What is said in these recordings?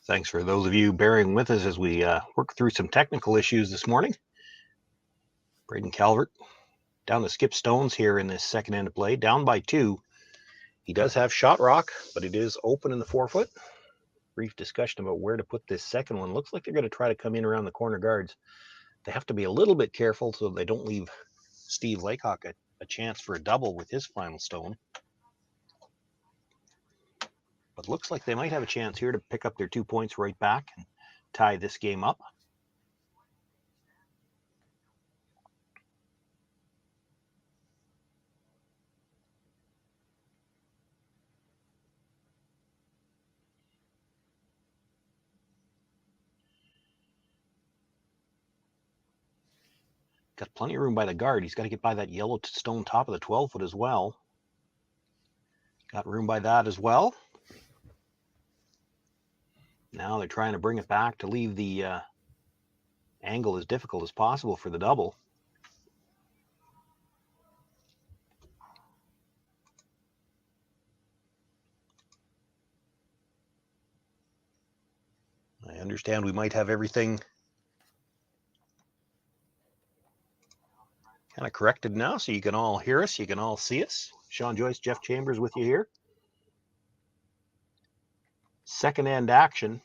Thanks for those of you bearing with us as we work through some technical issues this morning. Braden Calvert down to skip stones here in this second end of play, down by 2. He does have shot rock, but it is open in the 4-foot. Brief discussion about where to put this second one. Looks like they're going to try to come in around the corner guards. They have to be a little bit careful so they don't leave Steve Laycock a chance for a double with his final stone. But looks like they might have a chance here to pick up their 2 points right back and tie this game up. Got plenty of room by the guard. He's got to get by that yellow stone top of the 12-foot as well. Got room by that as well. Now they're trying to bring it back to leave the angle as difficult as possible for the double. I understand we might have everything kind of corrected now, so you can all hear us, you can all see us. Shawn, Joyce, Jeff Chambers with you here. Second end action.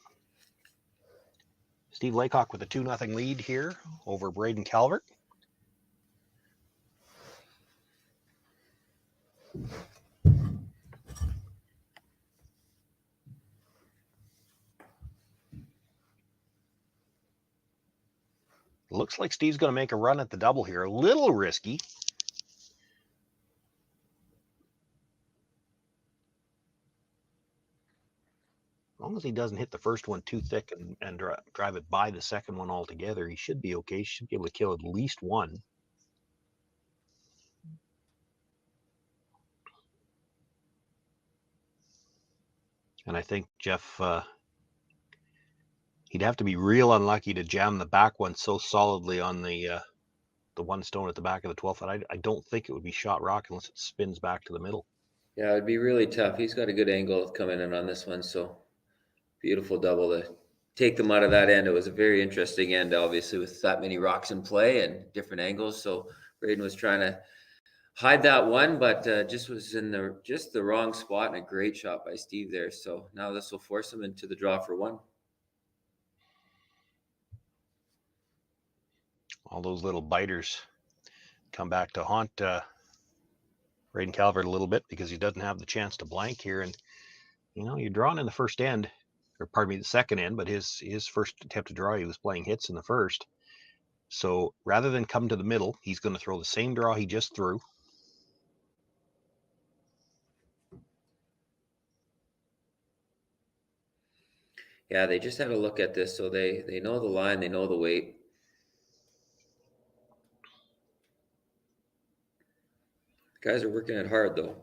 Steve Laycock with a 2-0 lead here over Braden Calvert. Looks like Steve's going to make a run at the double here. A little risky. As long as he doesn't hit the first one too thick and drive it by the second one altogether, he should be okay. He should be able to kill at least one. And I think Jeff, he'd have to be real unlucky to jam the back one so solidly on the one stone at the back of the 12th. And I don't think it would be shot rock unless it spins back to the middle. Yeah, it'd be really tough. He's got a good angle coming in on this one, so beautiful double to take them out of that end. It was a very interesting end, obviously, with that many rocks in play and different angles. So Braden was trying to hide that one, but just was in the wrong spot, and a great shot by Steve there. So now this will force him into the draw for one. All those little biters come back to haunt Braden Calvert a little bit because he doesn't have the chance to blank here. And, you know, you're drawing in the first end, or pardon me, the second end, but his first attempt to draw, he was playing hits in the first. So rather than come to the middle, he's going to throw the same draw he just threw. Yeah, they just had a look at this, so they know the line, they know the weight. Guys are working it hard, though.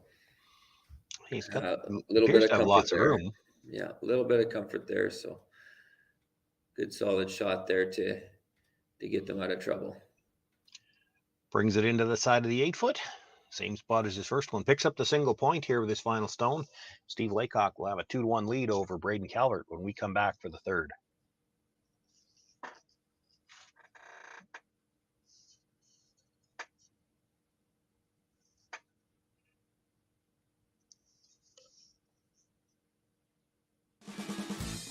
He's got a little bit of comfort lots there. of room. Yeah, a little bit of comfort there. So good, solid shot there to get them out of trouble. Brings it into the side of the 8-foot. Same spot as his first one. Picks up the single point here with his final stone. Steve Laycock will have a 2-1 lead over Braden Calvert when we come back for the third.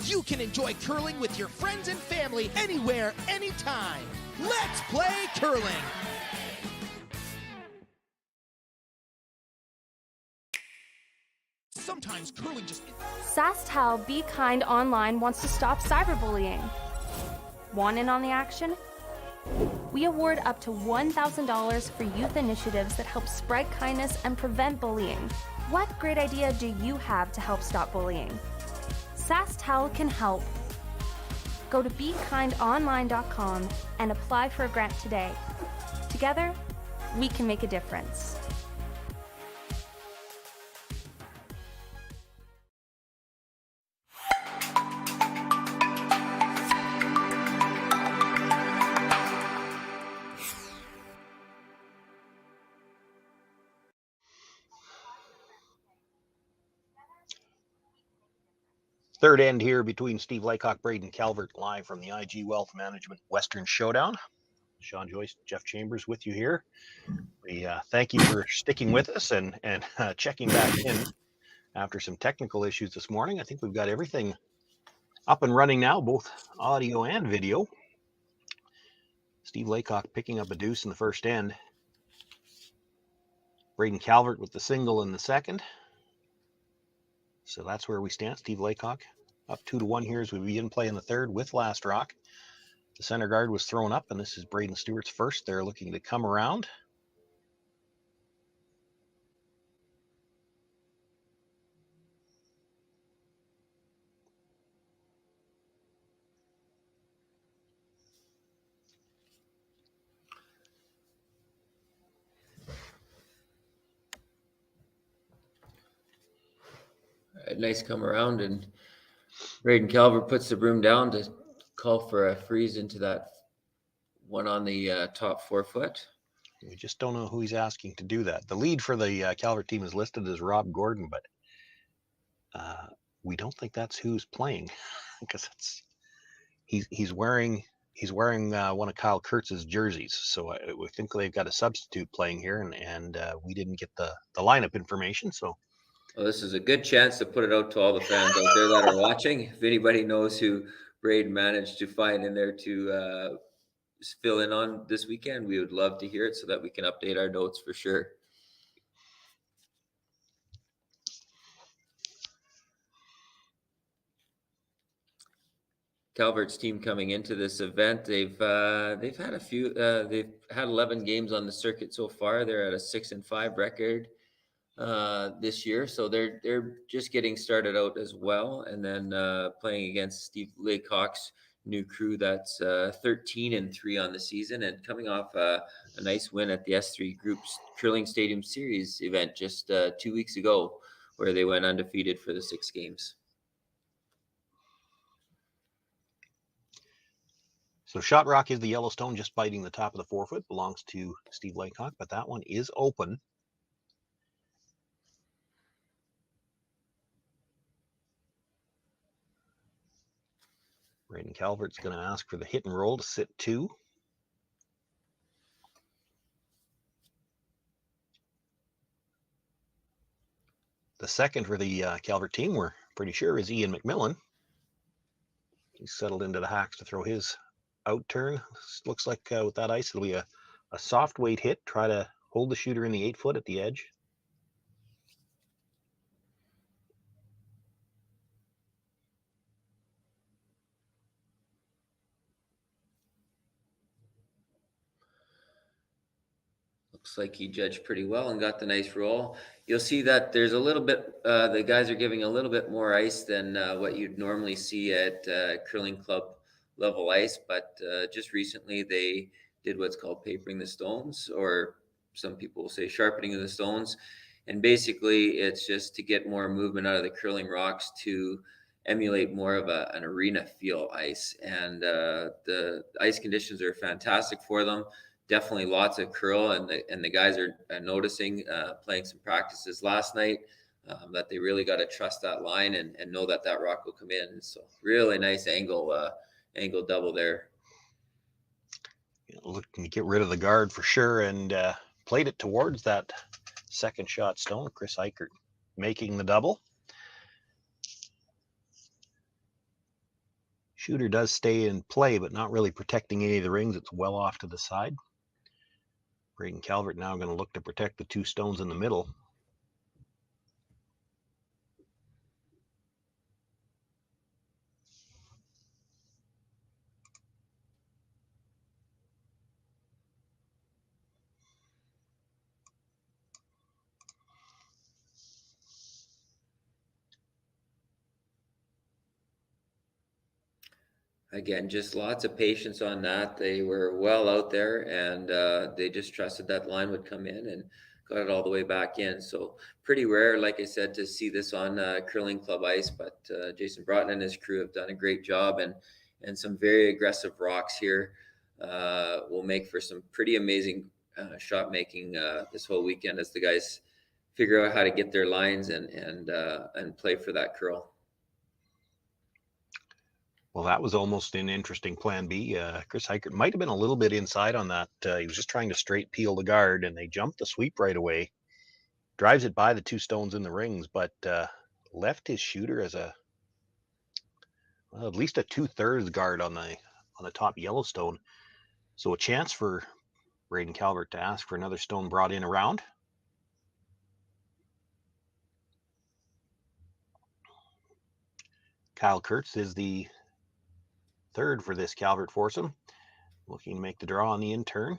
You can enjoy curling with your friends and family anywhere, anytime. Let's play curling. Sometimes curling just... SaskTel Be Kind Online wants to stop cyberbullying. Want in on the action? We award up to $1,000 for youth initiatives that help spread kindness and prevent bullying. What great idea do you have to help stop bullying? SaskTel can help. Go to BeKindOnline.com and apply for a grant today. Together, we can make a difference. Third end here between Steve Laycock, Braden Calvert, live from the IG Wealth Management Western Showdown. Shawn, Joyce, Jeff Chambers with you here. We thank you for sticking with us and checking back in after some technical issues this morning. I think we've got everything up and running now, both audio and video. Steve Laycock picking up a deuce in the first end. Braden Calvert with the single in the second. So that's where we stand. Steve Laycock up 2-1 here as we begin play in the third with last rock. The center guard was thrown up, and this is Braden Stewart's first. They're looking to come around. Nice come around, and Braden Calvert puts the broom down to call for a freeze into that one on the top 4 foot. We just don't know who he's asking to do that. The lead for the Calvert team is listed as Rob Gordon, but we don't think that's who's playing because he's wearing one of Kyle Kurtz's jerseys. So we think they've got a substitute playing here, and we didn't get the lineup information. So. Well, this is a good chance to put it out to all the fans out there that are watching. If anybody knows who Braden managed to find in there to fill in on this weekend, we would love to hear it so that we can update our notes for sure. Calvert's team coming into this event, they've had a few. They've had 11 games on the circuit so far. They're at a 6-5 record this year, so they're just getting started out as well, and then playing against Steve Laycock's new crew that's 13-3 on the season, and coming off a nice win at the S3 Group's Curling Stadium Series event just 2 weeks ago, where they went undefeated for the 6 games. So Shot Rock is the Yellowstone, just biting the top of the 4 foot, belongs to Steve Laycock, but that one is open. Braden Calvert's going to ask for the hit and roll to sit 2. The second for the Calvert team, we're pretty sure, is Ian McMillan. He's settled into the hacks to throw his out turn. Looks like with that ice, it'll be a soft weight hit. Try to hold the shooter in the 8 foot at the edge. Looks like he judged pretty well and got the nice roll. You'll see that there's a little bit, the guys are giving a little bit more ice than what you'd normally see at curling club level ice, but just recently they did what's called papering the stones, or some people will say sharpening of the stones. And basically it's just to get more movement out of the curling rocks to emulate more of an arena feel ice. And the ice conditions are fantastic for them. Definitely lots of curl, and the guys are noticing, playing some practices last night, that they really got to trust that line and know that rock will come in. So really nice angle double there. Looking to get rid of the guard for sure, and played it towards that second shot stone. Chris Eichert making the double. Shooter does stay in play, but not really protecting any of the rings. It's well off to the side. Braden Calvert now going to look to protect the 2 stones in the middle. Again, just lots of patience on that. They were well out there, and they just trusted that line would come in and got it all the way back in. So pretty rare, like I said, to see this on curling club ice, but Jason Broughton and his crew have done a great job, and some very aggressive rocks here will make for some pretty amazing shot making this whole weekend as the guys figure out how to get their lines and play for that curl. Well, that was almost an interesting plan B. Chris Hikert might have been a little bit inside on that. He was just trying to straight peel the guard, and they jumped the sweep right away. Drives it by the 2 stones in the rings, but left his shooter as at least a 2/3 guard on the top Yellowstone. So a chance for Braden Calvert to ask for another stone brought in around. Kyle Kurtz is the third for this Calvert foursome, looking to make the draw on the in turn.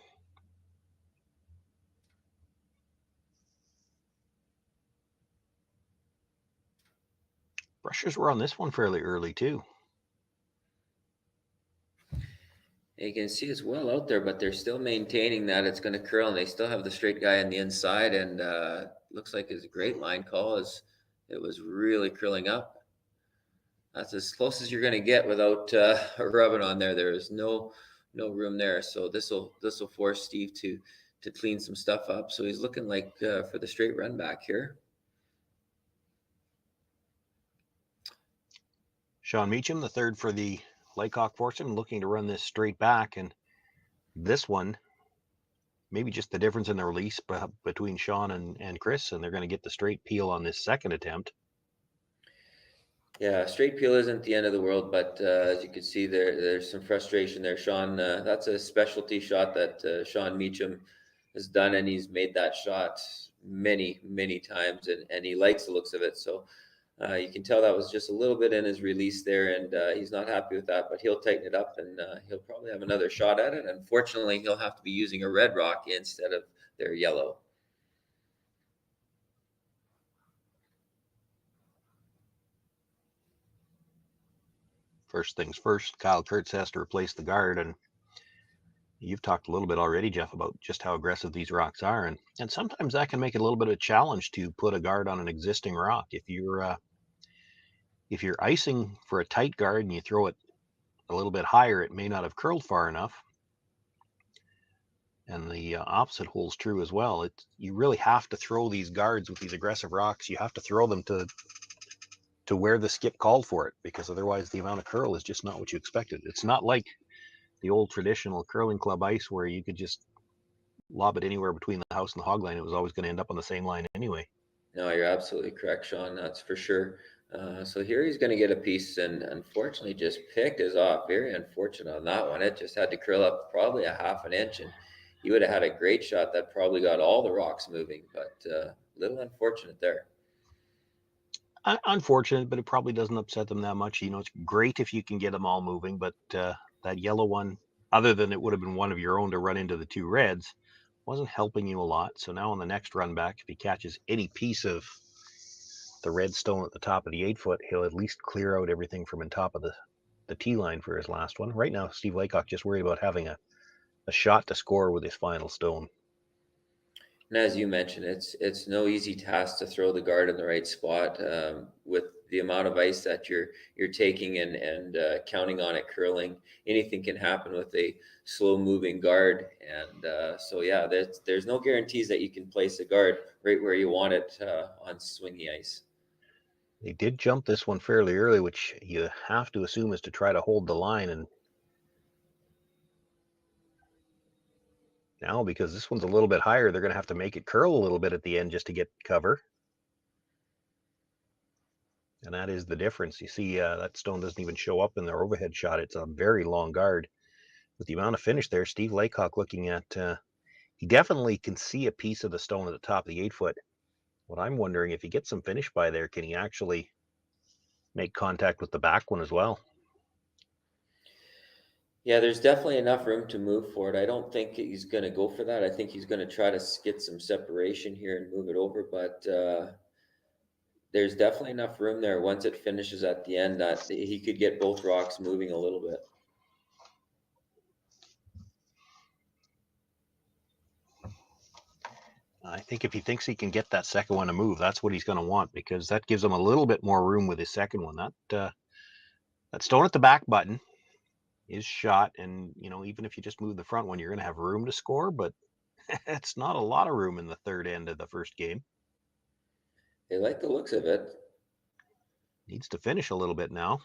Brushers were on this one fairly early too. You can see it's well out there, but they're still maintaining that it's going to curl, and they still have the straight guy on the inside, and looks like it's a great line call as it was really curling up. That's as close as you're going to get without rubbing on there. There is no room there. So this will force Steve to clean some stuff up. So he's looking like for the straight run back here. Shawn Meacham, the third for the Laycock foursome, looking to run this straight back, and this one, maybe just the difference in the release between Shawn and Chris, and they're going to get the straight peel on this second attempt. Yeah, straight peel isn't the end of the world, but as you can see there's some frustration there. Shawn, that's a specialty shot that Shawn Meacham has done, and he's made that shot many times, and he likes the looks of it. So you can tell that was just a little bit in his release there, and he's not happy with that, but he'll tighten it up, and he'll probably have another shot at it. Unfortunately, he'll have to be using a red rock instead of their yellow. First things first, Kyle Kurtz has to replace the guard, and you've talked a little bit already, Jeff, about just how aggressive these rocks are, and sometimes that can make it a little bit of a challenge to put a guard on an existing rock. If you're icing for a tight guard and you throw it a little bit higher, it may not have curled far enough. And the opposite holds true as well. You really have to throw these guards with these aggressive rocks. You have to throw them to where the skip called for it, because otherwise the amount of curl is just not what you expected. It's not like the old traditional curling club ice where you could just lob it anywhere between the house and the hog line. It was always going to end up on the same line anyway. No, you're absolutely correct, Shawn. That's for sure. So here he's going to get a piece, and unfortunately just picked his off. Very unfortunate on that one. It just had to curl up probably a half an inch, and he would have had a great shot that probably got all the rocks moving, but a little unfortunate there. Unfortunate, but it probably doesn't upset them that much. It's great if you can get them all moving, but that yellow one, other than it would have been one of your own to run into the 2 reds, wasn't helping you a lot. So now on the next run back, if he catches any piece of the red stone at the top of the 8-foot, he'll at least clear out everything from on top of the tee line for his last one. Right now, Steve Laycock just worried about having a shot to score with his final stone. And as you mentioned, it's no easy task to throw the guard in the right spot with the amount of ice that you're taking and counting on it curling. Anything can happen with a slow moving guard, and so yeah, there's no guarantees that you can place a guard right where you want it on swingy ice. They did jump this one fairly early, which you have to assume is to try to hold the line, and now, because this one's a little bit higher, they're going to have to make it curl a little bit at the end just to get cover. And that is the difference. You see, that stone doesn't even show up in their overhead shot. It's a very long guard. With the amount of finish there, Steve Laycock looking at, he definitely can see a piece of the stone at the top of the 8-foot. What I'm wondering, if he gets some finish by there, can he actually make contact with the back one as well? Yeah, there's definitely enough room to move for it. I don't think he's going to go for that. I think he's going to try to get some separation here and move it over, but there's definitely enough room there once it finishes at the end that he could get both rocks moving a little bit. I think if he thinks he can get that second one to move, that's what he's going to want, because that gives him a little bit more room with his second one. That stone at the back button is shot, and even if you just move the front one, you're going to have room to score, but it's not a lot of room in the third end of the first game. They like the looks of it. Needs to finish a little bit now.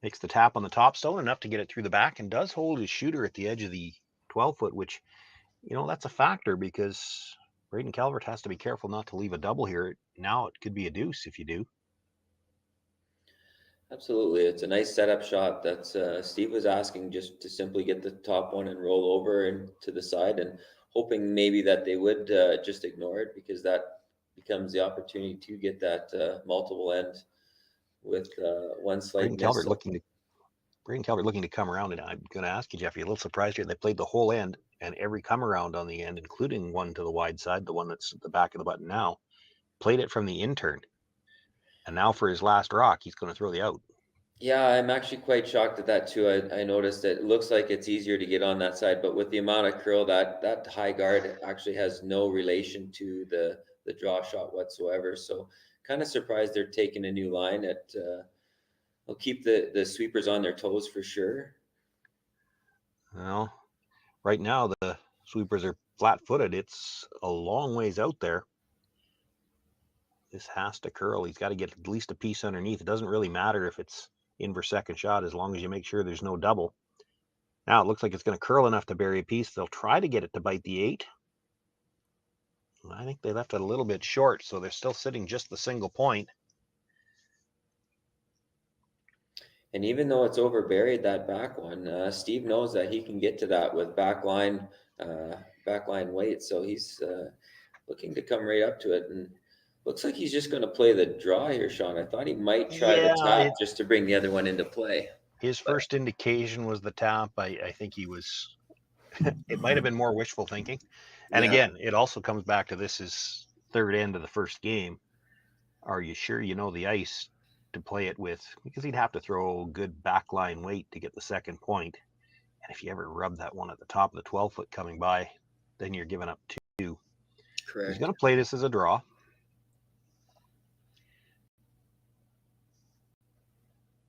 Makes the tap on the top stone enough to get it through the back, and does hold his shooter at the edge of the 12-foot, which, that's a factor because Braden Calvert has to be careful not to leave a double here. Now it could be a deuce if you do. Absolutely. It's a nice setup shot. That's Steve was asking just to simply get the top one and roll over and to the side, and hoping maybe that they would just ignore it, because that becomes the opportunity to get that multiple end with one slight Braden miss. Calvert looking to come around, and I'm going to ask you, Jeff, you're a little surprised here. They played the whole end, and every come around on the end, including one to the wide side, the one that's at the back of the button now, played it from the in-turn. And now for his last rock, he's going to throw the out. Yeah, I'm actually quite shocked at that too. I noticed that it looks like it's easier to get on that side, but with the amount of curl, that high guard actually has no relation to the draw shot whatsoever. So kind of surprised they're taking a new line. Will keep the sweepers on their toes for sure. Well, right now the sweepers are flat-footed. It's a long ways out there. This has to curl. He's got to get at least a piece underneath. It doesn't really matter if it's in for second shot, as long as you make sure there's no double. Now it looks like it's going to curl enough to bury a piece. They'll try to get it to bite the 8. I think they left it a little bit short, so they're still sitting just the single point. And even though it's over buried, that back one, Steve knows that he can get to that with backline weight. So he's looking to come right up to it, and looks like he's just going to play the draw here, Shawn. I thought he might try the tap just to bring the other one into play. His first indication was the tap. I think he was, it might have been more wishful thinking. And again, it also comes back to this is third end of the first game. Are you sure you know the ice to play it with? Because he'd have to throw good backline weight to get the second point. And if you ever rub that one at the top of the 12-foot coming by, then you're giving up 2. Correct. He's going to play this as a draw.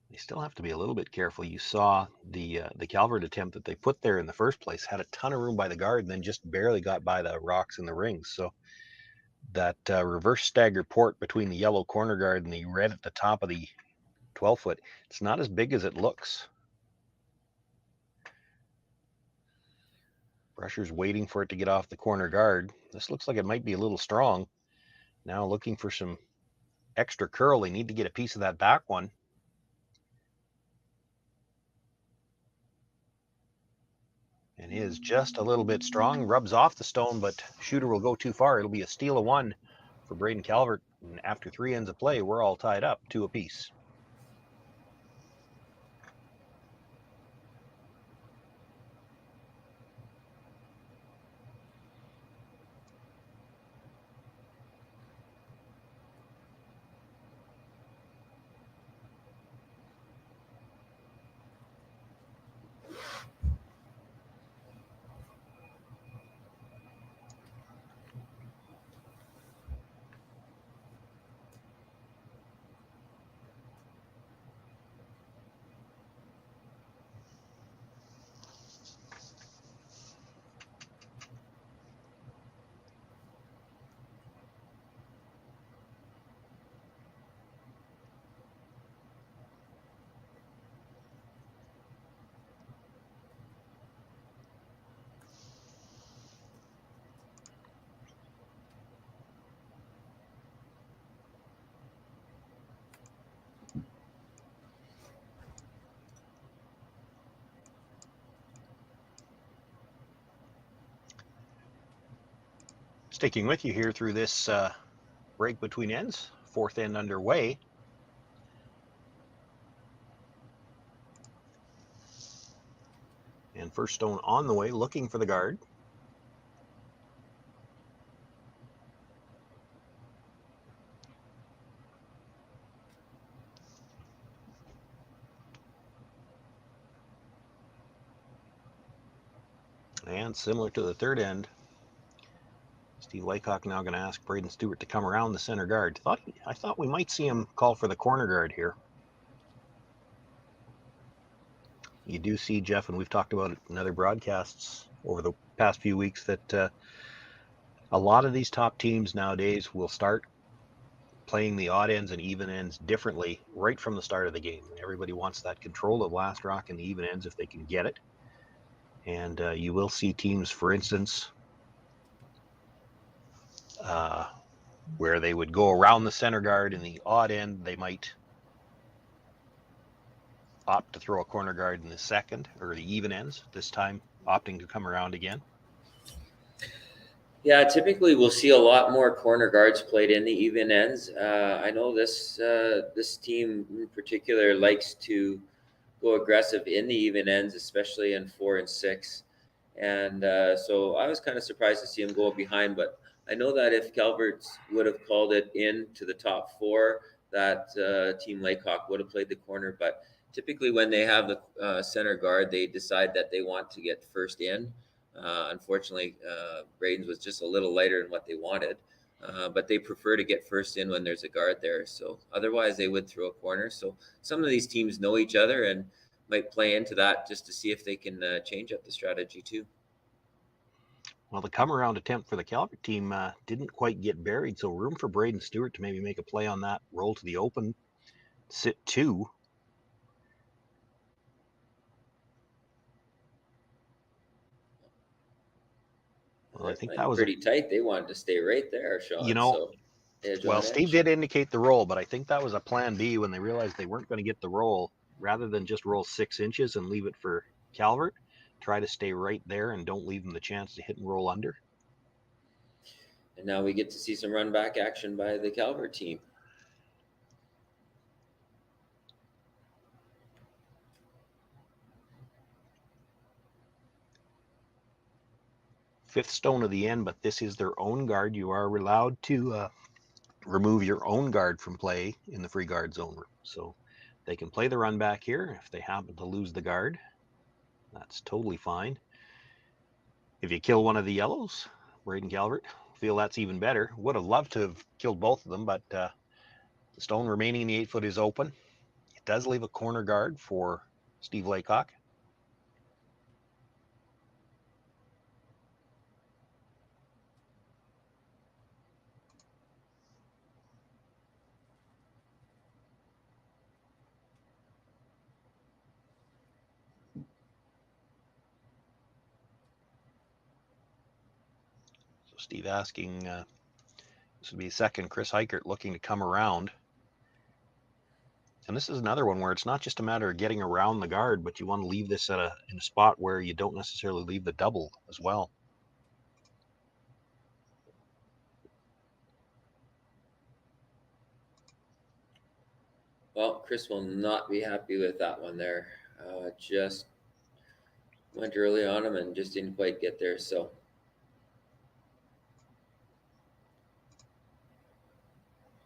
They still have to be a little bit careful. You saw the Calvert attempt that they put there in the first place, had a ton of room by the guard, and then just barely got by the rocks in the rings. So that reverse stagger port between the yellow corner guard and the red at the top of the 12-foot, it's not as big as it looks. Brusher's waiting for it to get off the corner guard. This looks like it might be a little strong. Now looking for some extra curl. They need to get a piece of that back one. And is just a little bit strong, rubs off the stone, but shooter will go too far. It'll be a steal of 1 for Braden Calvert. And after 3 ends of play, we're all tied up 2 apiece. Sticking with you here through this break between ends, 4th end underway. And first stone on the way, looking for the guard. And similar to the third end, Steve Laycock now going to ask Braden Stewart to come around the center guard. I thought we might see him call for the corner guard here. You do see, Jeff, and we've talked about it in other broadcasts over the past few weeks, that a lot of these top teams nowadays will start playing the odd ends and even ends differently right from the start of the game. Everybody wants that control of last rock and the even ends if they can get it. And you will see teams, for instance, where they would go around the center guard in the odd end. They might opt to throw a corner guard in the second, or the even ends, this time opting to come around again. Yeah, typically we'll see a lot more corner guards played in the even ends. I know this team in particular likes to go aggressive in the even ends, especially in 4 and 6. And so I was kind of surprised to see him go behind, but I know that if Calvert would have called it in to the top 4, that Team Laycock would have played the corner. But typically when they have the center guard, they decide that they want to get first in. Unfortunately, Braden's was just a little lighter than what they wanted, but they prefer to get first in when there's a guard there. So otherwise they would throw a corner. So some of these teams know each other and might play into that just to see if they can change up the strategy too. Well, the come around attempt for the Calvert team didn't quite get buried, so room for Braden Stewart to maybe make a play on that, roll to the open, sit 2. Well, I think that was pretty tight. They wanted to stay right there, Shawn. You know, well, Steve did indicate the roll, but I think that was a plan B when they realized they weren't going to get the roll. Rather than just roll 6 inches and leave it for Calvert, try to stay right there and don't leave them the chance to hit and roll under. And now we get to see some run back action by the Calvert team. Fifth stone of the end, but this is their own guard. You are allowed to remove your own guard from play in the free guard zone. So they can play the run back here. If they happen to lose the guard, that's totally fine. If you kill one of the yellows, Braden Calvert, feel that's even better. Would have loved to have killed both of them, but the stone remaining in the 8 foot is open. It does leave a corner guard for Steve Laycock. Steve asking, this would be second, Chris Heichert looking to come around. And this is another one where it's not just a matter of getting around the guard, but you want to leave this in a spot where you don't necessarily leave the double as well. Well, Chris will not be happy with that one there. Just went early on him and just didn't quite get there. So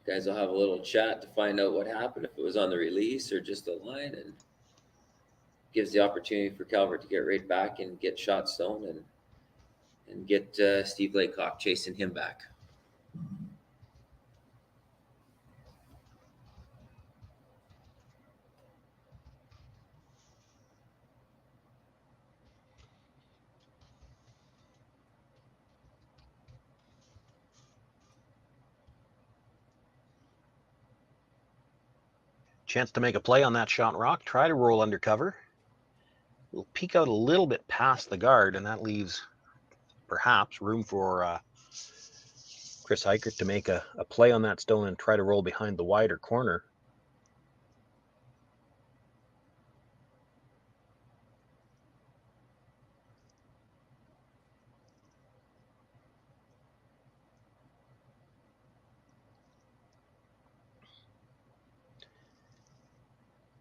guys will have a little chat to find out what happened, if it was on the release or just a line, and gives the opportunity for Calvert to get right back and get shot stone and get Steve Laycock chasing him back. Chance to make a play on that shot rock. Try to roll under cover. We'll peek out a little bit past the guard, and that leaves perhaps room for Chris Heichert to make a play on that stone and try to roll behind the wider corner.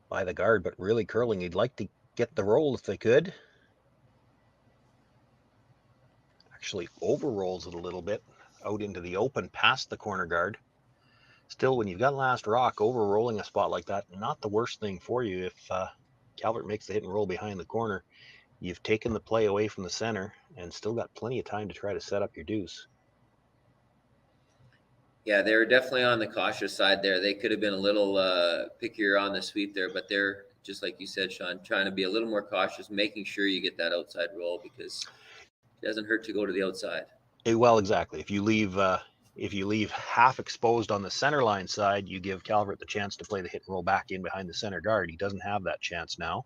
By the guard, but really curling. He'd like to get the roll if they could. Actually over rolls it a little bit out into the open past the corner guard. Still, when you've got last rock, over rolling a spot like that, not the worst thing for you. If Calvert makes the hit and roll behind the corner, you've taken the play away from the center and still got plenty of time to try to set up your deuce. Yeah, they were definitely on the cautious side there. They could have been a little pickier on the sweep there, but they're, just like you said, Shawn, trying to be a little more cautious, making sure you get that outside roll, because it doesn't hurt to go to the outside. Well, exactly. If you leave if you leave half exposed on the center line side, you give Calvert the chance to play the hit and roll back in behind the center guard. He doesn't have that chance now.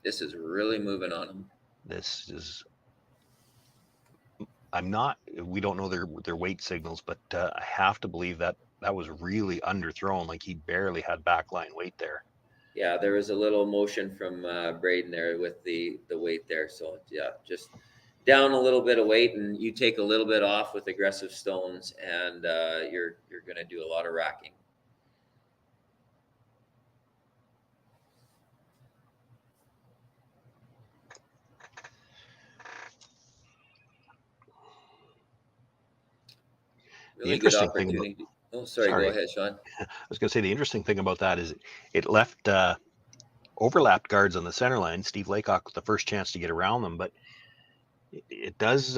This is really moving on him. This is, we don't know their weight signals, but I have to believe that was really underthrown. Like, he barely had backline weight there. Yeah, there was a little motion from Braden there with the weight there. So yeah, just down a little bit of weight, and you take a little bit off with aggressive stones, and you're going to do a lot of racking. Really good opportunity. Sorry, go ahead, Shawn. I was going to say, the interesting thing about that is it left overlapped guards on the center line. Steve Laycock with the first chance to get around them, but it does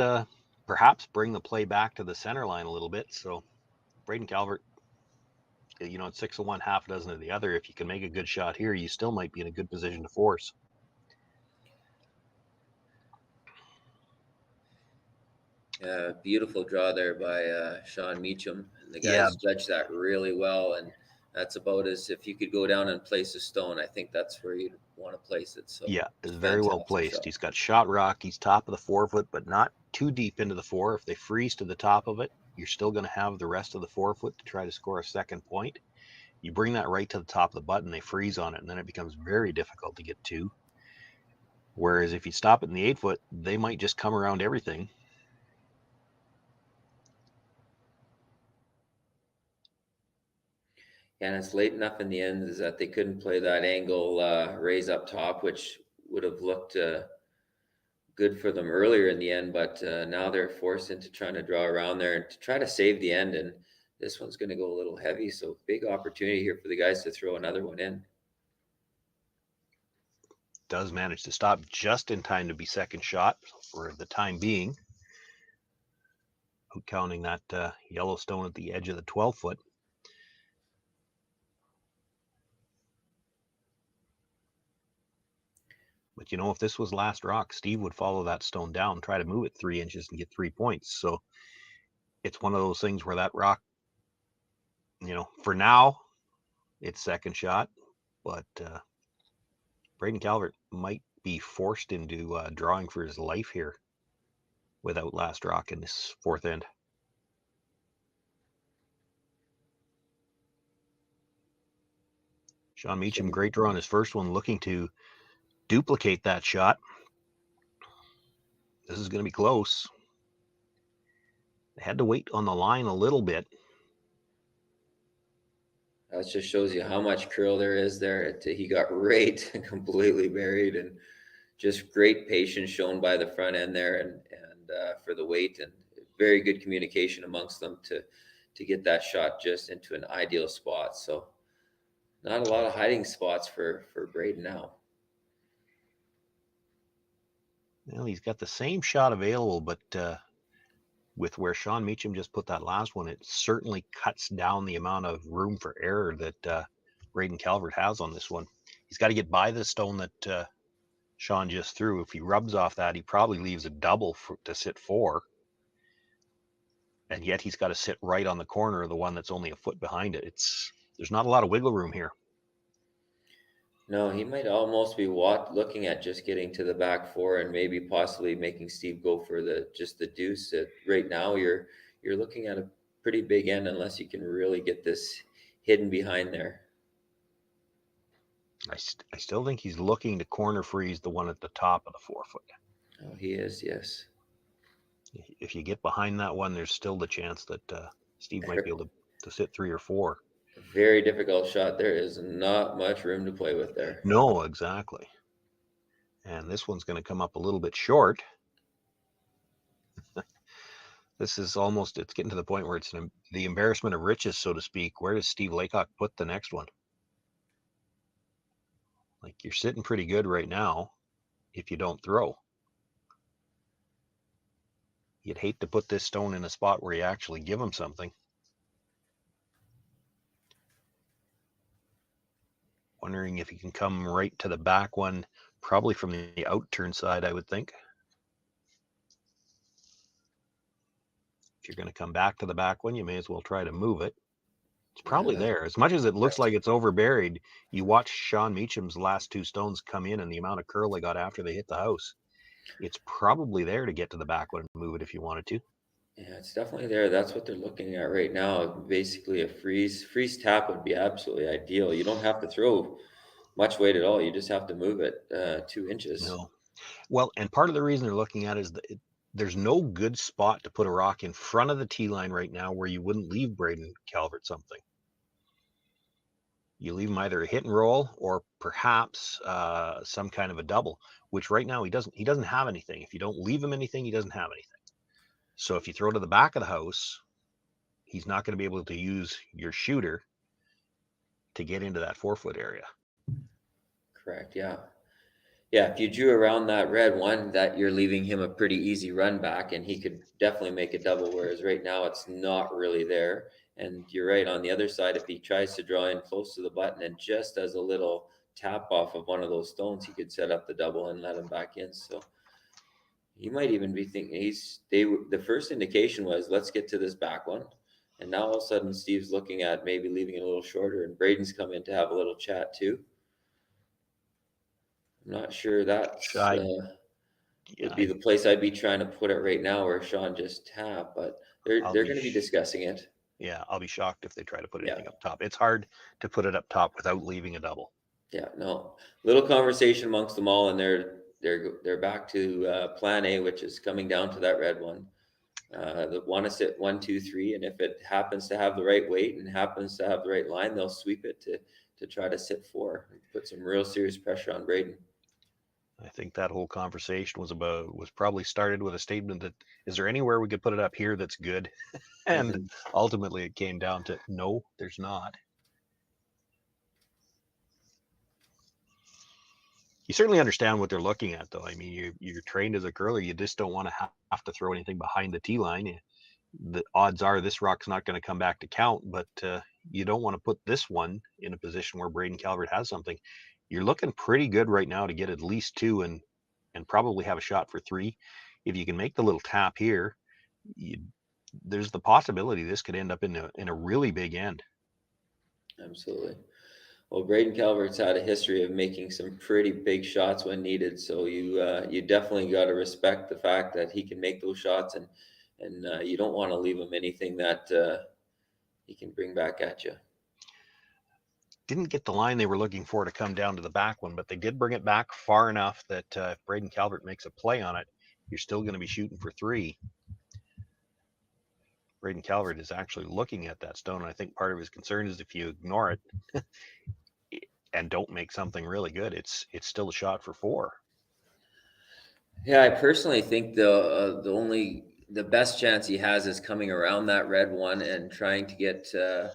perhaps bring the play back to the center line a little bit. So Braden Calvert, it's 6 of one, half a dozen of the other. If you can make a good shot here, you still might be in a good position to force. Beautiful draw there by Shawn Meacham. And the guys judged that really well. And that's about as if you could go down and place a stone. I think that's where you'd want to place it. So yeah, it's very well placed. Shot. He's got shot rock. He's top of the 4 foot, but not too deep into the 4. If they freeze to the top of it, you're still going to have the rest of the 4 foot to try to score a second point. You bring that right to the top of the button, they freeze on it, and then it becomes very difficult to get to. Whereas if you stop it in the 8 foot, they might just come around everything. And it's late enough in the end is that they couldn't play that angle raise up top, which would have looked good for them earlier in the end. But now they're forced into trying to draw around there and to try to save the end. And this one's going to go a little heavy. So big opportunity here for the guys to throw another one in. Does manage to stop just in time to be second shot for the time being. Counting that yellow stone at the edge of the 12 foot. But if this was last rock, Steve would follow that stone down, try to move it 3 inches and get 3 points. So it's one of those things where that rock, for now, it's second shot. But Braden Calvert might be forced into drawing for his life here without last rock in this 4th end. Shawn Meacham, great draw on his first one, looking to duplicate that shot. This is going to be close. They had to wait on the line a little bit. That just shows you how much curl there is there. He got right and completely buried, and just great patience shown by the front end there and for the weight, and very good communication amongst them to get that shot just into an ideal spot. So not a lot of hiding spots for Braden now. Well, he's got the same shot available, but with where Shawn Meacham just put that last one, it certainly cuts down the amount of room for error that Braden Calvert has on this one. He's got to get by the stone that Shawn just threw. If he rubs off that, he probably leaves a double to sit 4. And yet he's got to sit right on the corner of the one that's only a foot behind it. There's not a lot of wiggle room here. No, he might almost be looking at just getting to the back 4 and maybe possibly making Steve go for the deuce. Right now, you're looking at a pretty big end unless you can really get this hidden behind there. I still think he's looking to corner freeze the one at the top of the 4 foot. Oh, he is, yes. If you get behind that one, there's still the chance that Steve might be able to sit 3 or 4. Very difficult shot. There is not much room to play with there. No, exactly. And this one's going to come up a little bit short. This is it's getting to the point where it's the embarrassment of riches, so to speak. Where does Steve Laycock put the next one? Like, you're sitting pretty good right now if you don't throw. You'd hate to put this stone in a spot where you actually give him something. Wondering if he can come right to the back one, probably from the out turn side, I would think. If If you're going to come back to the back one, you may as well try to move it. It's Yeah, probably that- there. As much as it looks that's- like it's overburied, you watch Shawn Meacham's last two stones come in and the amount of curl they got after they hit the house. It's probably there to get to the back one and move it if you wanted to. Yeah, it's definitely there. That's what they're looking at right now. Basically, a freeze tap would be absolutely ideal. You don't have to throw much weight at all. You just have to move it 2 inches. No. Well, and part of the reason they're looking at is that there's no good spot to put a rock in front of the tee line right now where you wouldn't leave Braden Calvert something. You leave him either a hit and roll or perhaps some kind of a double, which right now he doesn't have anything. If you don't leave him anything, he doesn't have anything. So if you throw to the back of the house, he's not going to be able to use your shooter to get into that 4-foot area. Correct. Yeah. Yeah. If you drew around that red one, that you're leaving him a pretty easy run back, and he could definitely make a double. Whereas right now it's not really there. And you're right, on the other side, if he tries to draw in close to the button and just does a little tap off of one of those stones, he could set up the double and let him back in. So he might even be thinking the first indication was, let's get to this back one. And now all of a sudden Steve's looking at maybe leaving it a little shorter, and Braden's come in to have a little chat too. I'm not sure that's would be the place I'd be trying to put it right now, where Shawn just tapped, but they're going to be discussing it. Yeah, I'll be shocked if they try to put anything up top. It's hard to put it up top without leaving a double. Yeah, no. Little conversation amongst them all, and they're back to plan A, which is coming down to that red one. They want to sit 1, 2, 3, and if it happens to have the right weight and happens to have the right line, they'll sweep it to try to sit 4 and put some real serious pressure on Braden. I think that whole conversation was probably started with a statement that, is there anywhere we could put it up here that's good? And ultimately it came down to, no, there's not. You certainly understand what they're looking at, though. I mean, you're trained as a curler. You just don't want to have to throw anything behind the tee line. The odds are this rock's not going to come back to count, but you don't want to put this one in a position where Braden Calvert has something. You're looking pretty good right now to get at least 2 and probably have a shot for 3. If you can make the little tap here, there's the possibility this could end up in a really big end. Absolutely. Well, Braden Calvert's had a history of making some pretty big shots when needed, so you definitely got to respect the fact that he can make those shots, and you don't want to leave him anything that he can bring back at you. Didn't get the line they were looking for to come down to the back one, but they did bring it back far enough that if Braden Calvert makes a play on it, you're still going to be shooting for 3. Braden Calvert is actually looking at that stone, and I think part of his concern is if you ignore it and don't make something really good, it's still a shot for 4. Yeah, I personally think the best chance he has is coming around that red one and trying to get to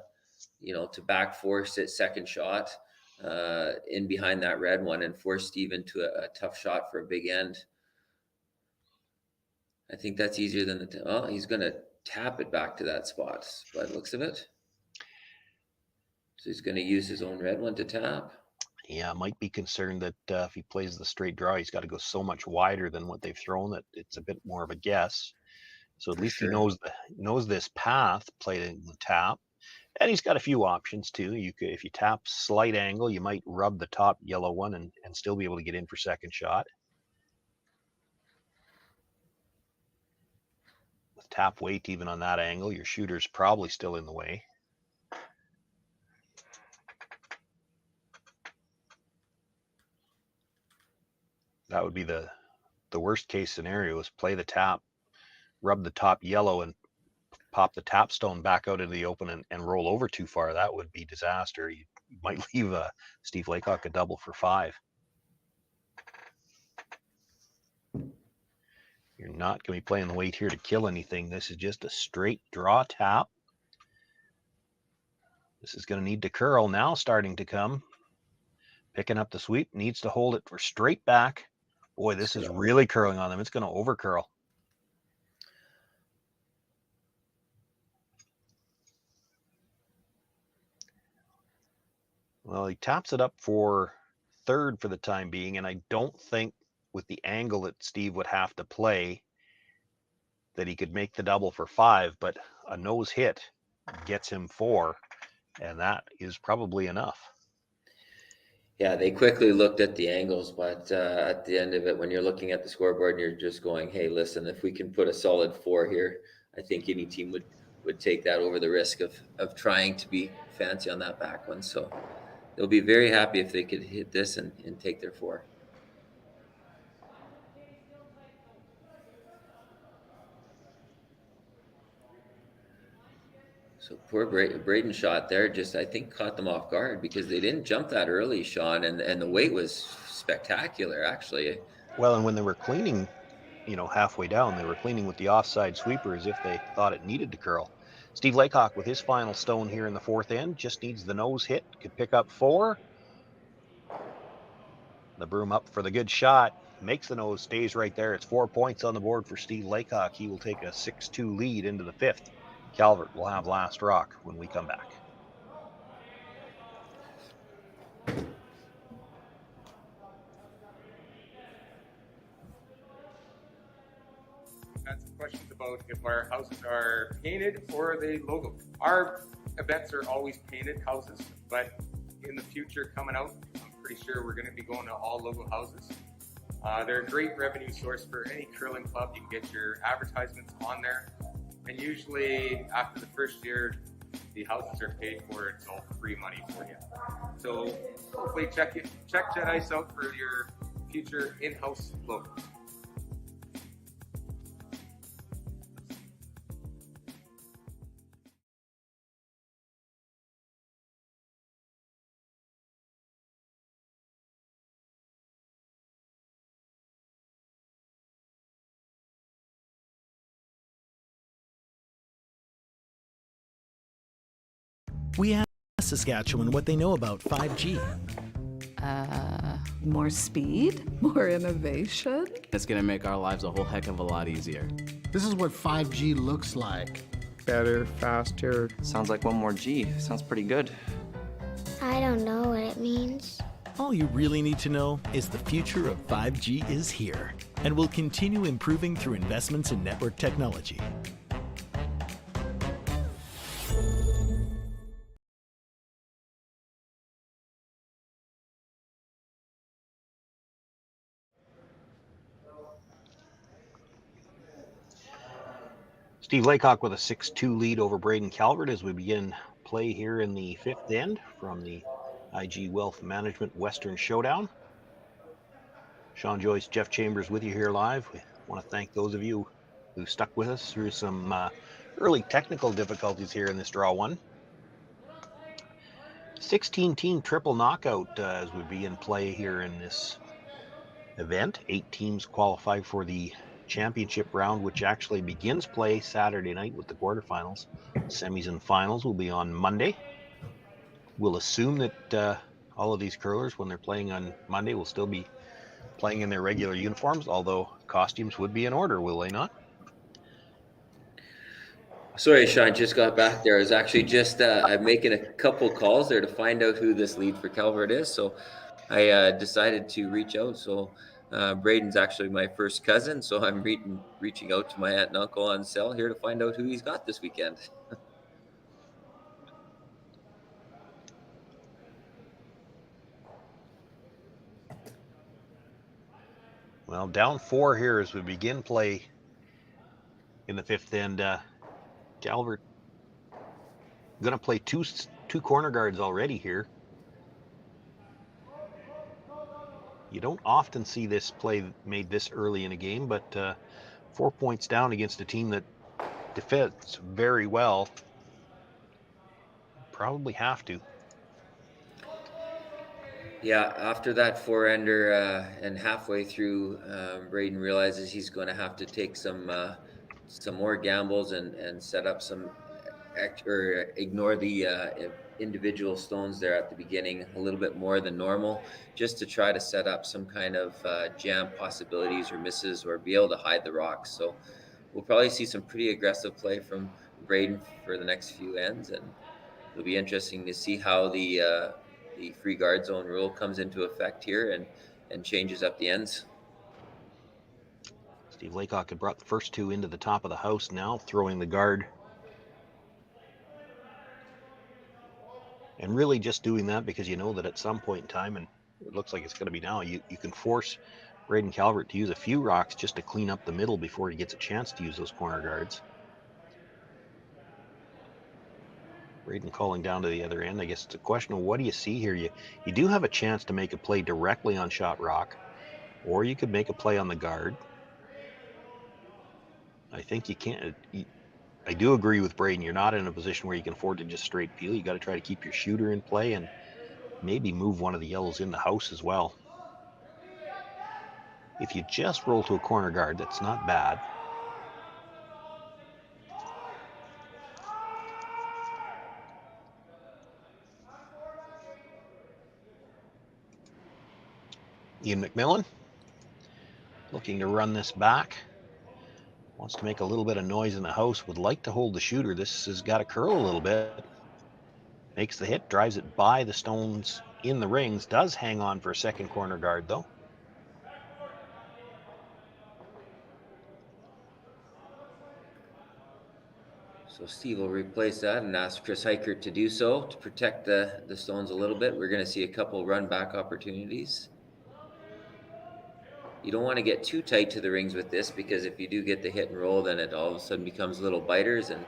back force it second shot in behind that red one and force Steve into a tough shot for a big end. I think that's easier than he's going to tap it back to that spot by the looks of it. So he's going to use his own red one to tap. Yeah, might be concerned that if he plays the straight draw, he's got to go so much wider than what they've thrown that it's a bit more of a guess. So at least he knows this path, playing the tap. And he's got a few options too. You could, if you tap slight angle, you might rub the top yellow one and still be able to get in for second shot. With tap weight even on that angle, your shooter's probably still in the way. That would be the worst case scenario, is play the tap, rub the top yellow, and pop the tap stone back out into the open and roll over too far. That would be disaster. You might leave Steve Laycock a double for 5. You're not going to be playing the weight here to kill anything. This is just a straight draw tap. This is going to need to curl now, starting to come. Picking up the sweep, needs to hold it for straight back. Boy, this is really curling on them. It's going to over curl. Well, he taps it up for 3rd for the time being, and I don't think with the angle that Steve would have to play, that he could make the double for 5, but a nose hit gets him 4, and that is probably enough. Yeah, they quickly looked at the angles, but at the end of it, when you're looking at the scoreboard and you're just going, hey, listen, if we can put a solid 4 here, I think any team would take that over the risk of trying to be fancy on that back one. So they'll be very happy if they could hit this and take their 4. So poor Braden shot there, just I think caught them off guard because they didn't jump that early, Shawn, and the weight was spectacular, actually. Well, and when they were cleaning, halfway down, they were cleaning with the offside sweeper as if they thought it needed to curl. Steve Laycock with his final stone here in the 4th end just needs the nose hit, could pick up 4. The broom up for the good shot, makes the nose, stays right there. It's 4 points on the board for Steve Laycock. He will take a 6-2 lead into the 5th. Calvert will have last rock when we come back. Had some questions about if our houses are painted or are they logo. Our events are always painted houses, but in the future coming out, I'm pretty sure we're going to be going to all logo houses. They're a great revenue source for any curling club. You can get your advertisements on there, and usually after the first year, the houses are paid for. It's all free money for you. So hopefully check Jet Ice out for your future in-house logo. We asked Saskatchewan what they know about 5G. More speed, more innovation. It's gonna make our lives a whole heck of a lot easier. This is what 5G looks like. Better, faster. Sounds like one more G. Sounds pretty good. I don't know what it means. All you really need to know is the future of 5G is here and will continue improving through investments in network technology. Steve Laycock with a 6-2 lead over Braden Calvert as we begin play here in the 5th end from the IG Wealth Management Western Showdown. Shawn, Joyce, Jeff Chambers with you here live. We want to thank those of you who stuck with us through some early technical difficulties here in this draw one. 16-team triple knockout as we begin play here in this event. 8 teams qualify for the championship round, which actually begins play Saturday night with the quarterfinals. Semis and finals will be on Monday. We'll assume that all of these curlers, when they're playing on Monday, will still be playing in their regular uniforms, although costumes would be in order, will they not? Sorry, Shawn, just got back there. I was actually just I'm making a couple calls there to find out who this lead for Calvert is. So I decided to reach out. So Braden's actually my first cousin, so I'm reaching out to my aunt and uncle on cell here to find out who he's got this weekend. Well, down 4 here as we begin play in the 5th end. Calvert going to play two corner guards already here. You don't often see this play made this early in a game, but 4 points down against a team that defends very well. Probably have to. Yeah, after that 4-ender and halfway through, Braden realizes he's going to have to take some more gambles and set up some or ignore the individual stones there at the beginning a little bit more than normal, just to try to set up some kind of jam possibilities or misses or be able to hide the rocks. So we'll probably see some pretty aggressive play from Braden for the next few ends, and it'll be interesting to see how the free guard zone rule comes into effect here and changes up the ends. Steve Laycock had brought the first two into the top of the house, now throwing the guard. And really just doing that because you know that at some point in time, and it looks like it's going to be now, you can force Braden Calvert to use a few rocks just to clean up the middle before he gets a chance to use those corner guards. Braden calling down to the other end. I guess it's a question of what do you see here? You do have a chance to make a play directly on shot rock, or you could make a play on the guard. I think you can't. I do agree with Braden. You're not in a position where you can afford to just straight peel. You got to try to keep your shooter in play and maybe move one of the yellows in the house as well. If you just roll to a corner guard, that's not bad. Ian McMillan looking to run this back. Wants to make a little bit of noise in the house. Would like to hold the shooter. This has got to curl a little bit. Makes the hit, drives it by the stones in the rings. Does hang on for a second corner guard though. So Steve will replace that and ask Chris Heichert to do so to protect the stones a little bit. We're going to see a couple run back opportunities. You don't want to get too tight to the rings with this because if you do get the hit and roll, then it all of a sudden becomes little biters, and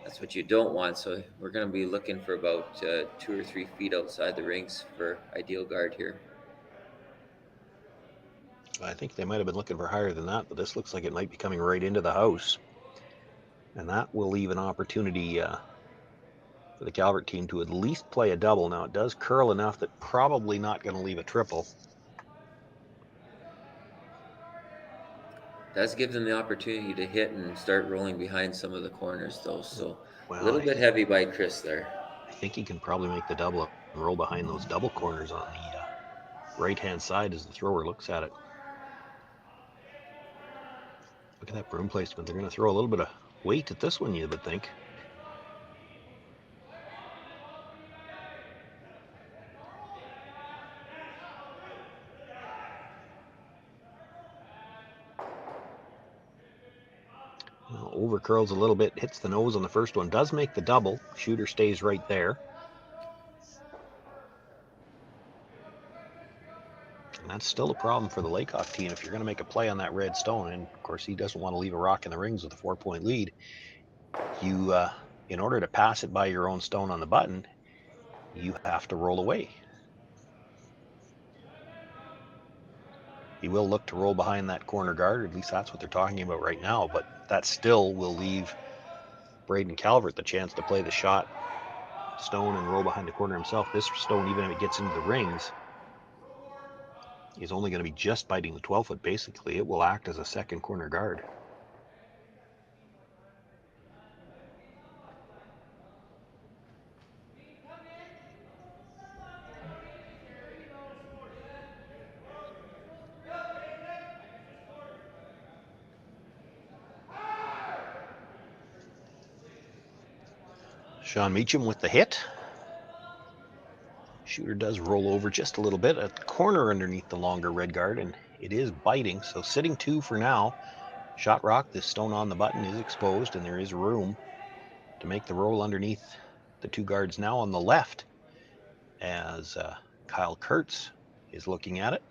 that's what you don't want. So we're going to be looking for about 2 or 3 feet outside the rings for ideal guard here. I think they might have been looking for higher than that, but this looks like it might be coming right into the house. And that will leave an opportunity for the Calvert team to at least play a double. Now it does curl enough that probably not going to leave a triple. Does give them the opportunity to hit and start rolling behind some of the corners though. So well, a little bit heavy by Chris there. I think he can probably make the double and roll behind those double corners on the right-hand side as the thrower looks at it. Look at that broom placement. They're going to throw a little bit of weight at this one, you would think. Well, over curls a little bit, hits the nose on the first one, does make the double. Shooter stays right there. And that's still a problem for the Laycock team if you're going to make a play on that red stone. And of course, he doesn't want to leave a rock in the rings with a 4-point lead. You, in order to pass it by your own stone on the button, you have to roll away. He will look to roll behind that corner guard, or at least that's what they're talking about right now, but that still will leave Braden Calvert the chance to play the shot stone and roll behind the corner himself. This stone, even if it gets into the rings, is only going to be just biting the 12-foot. Basically, it will act as a second corner guard. Shawn Meacham with the hit. Shooter does roll over just a little bit, a corner underneath the longer red guard, and it is biting. So sitting 2 for now. Shot rock, this stone on the button is exposed, and there is room to make the roll underneath the 2 guards now on the left as Kyle Kurtz is looking at it.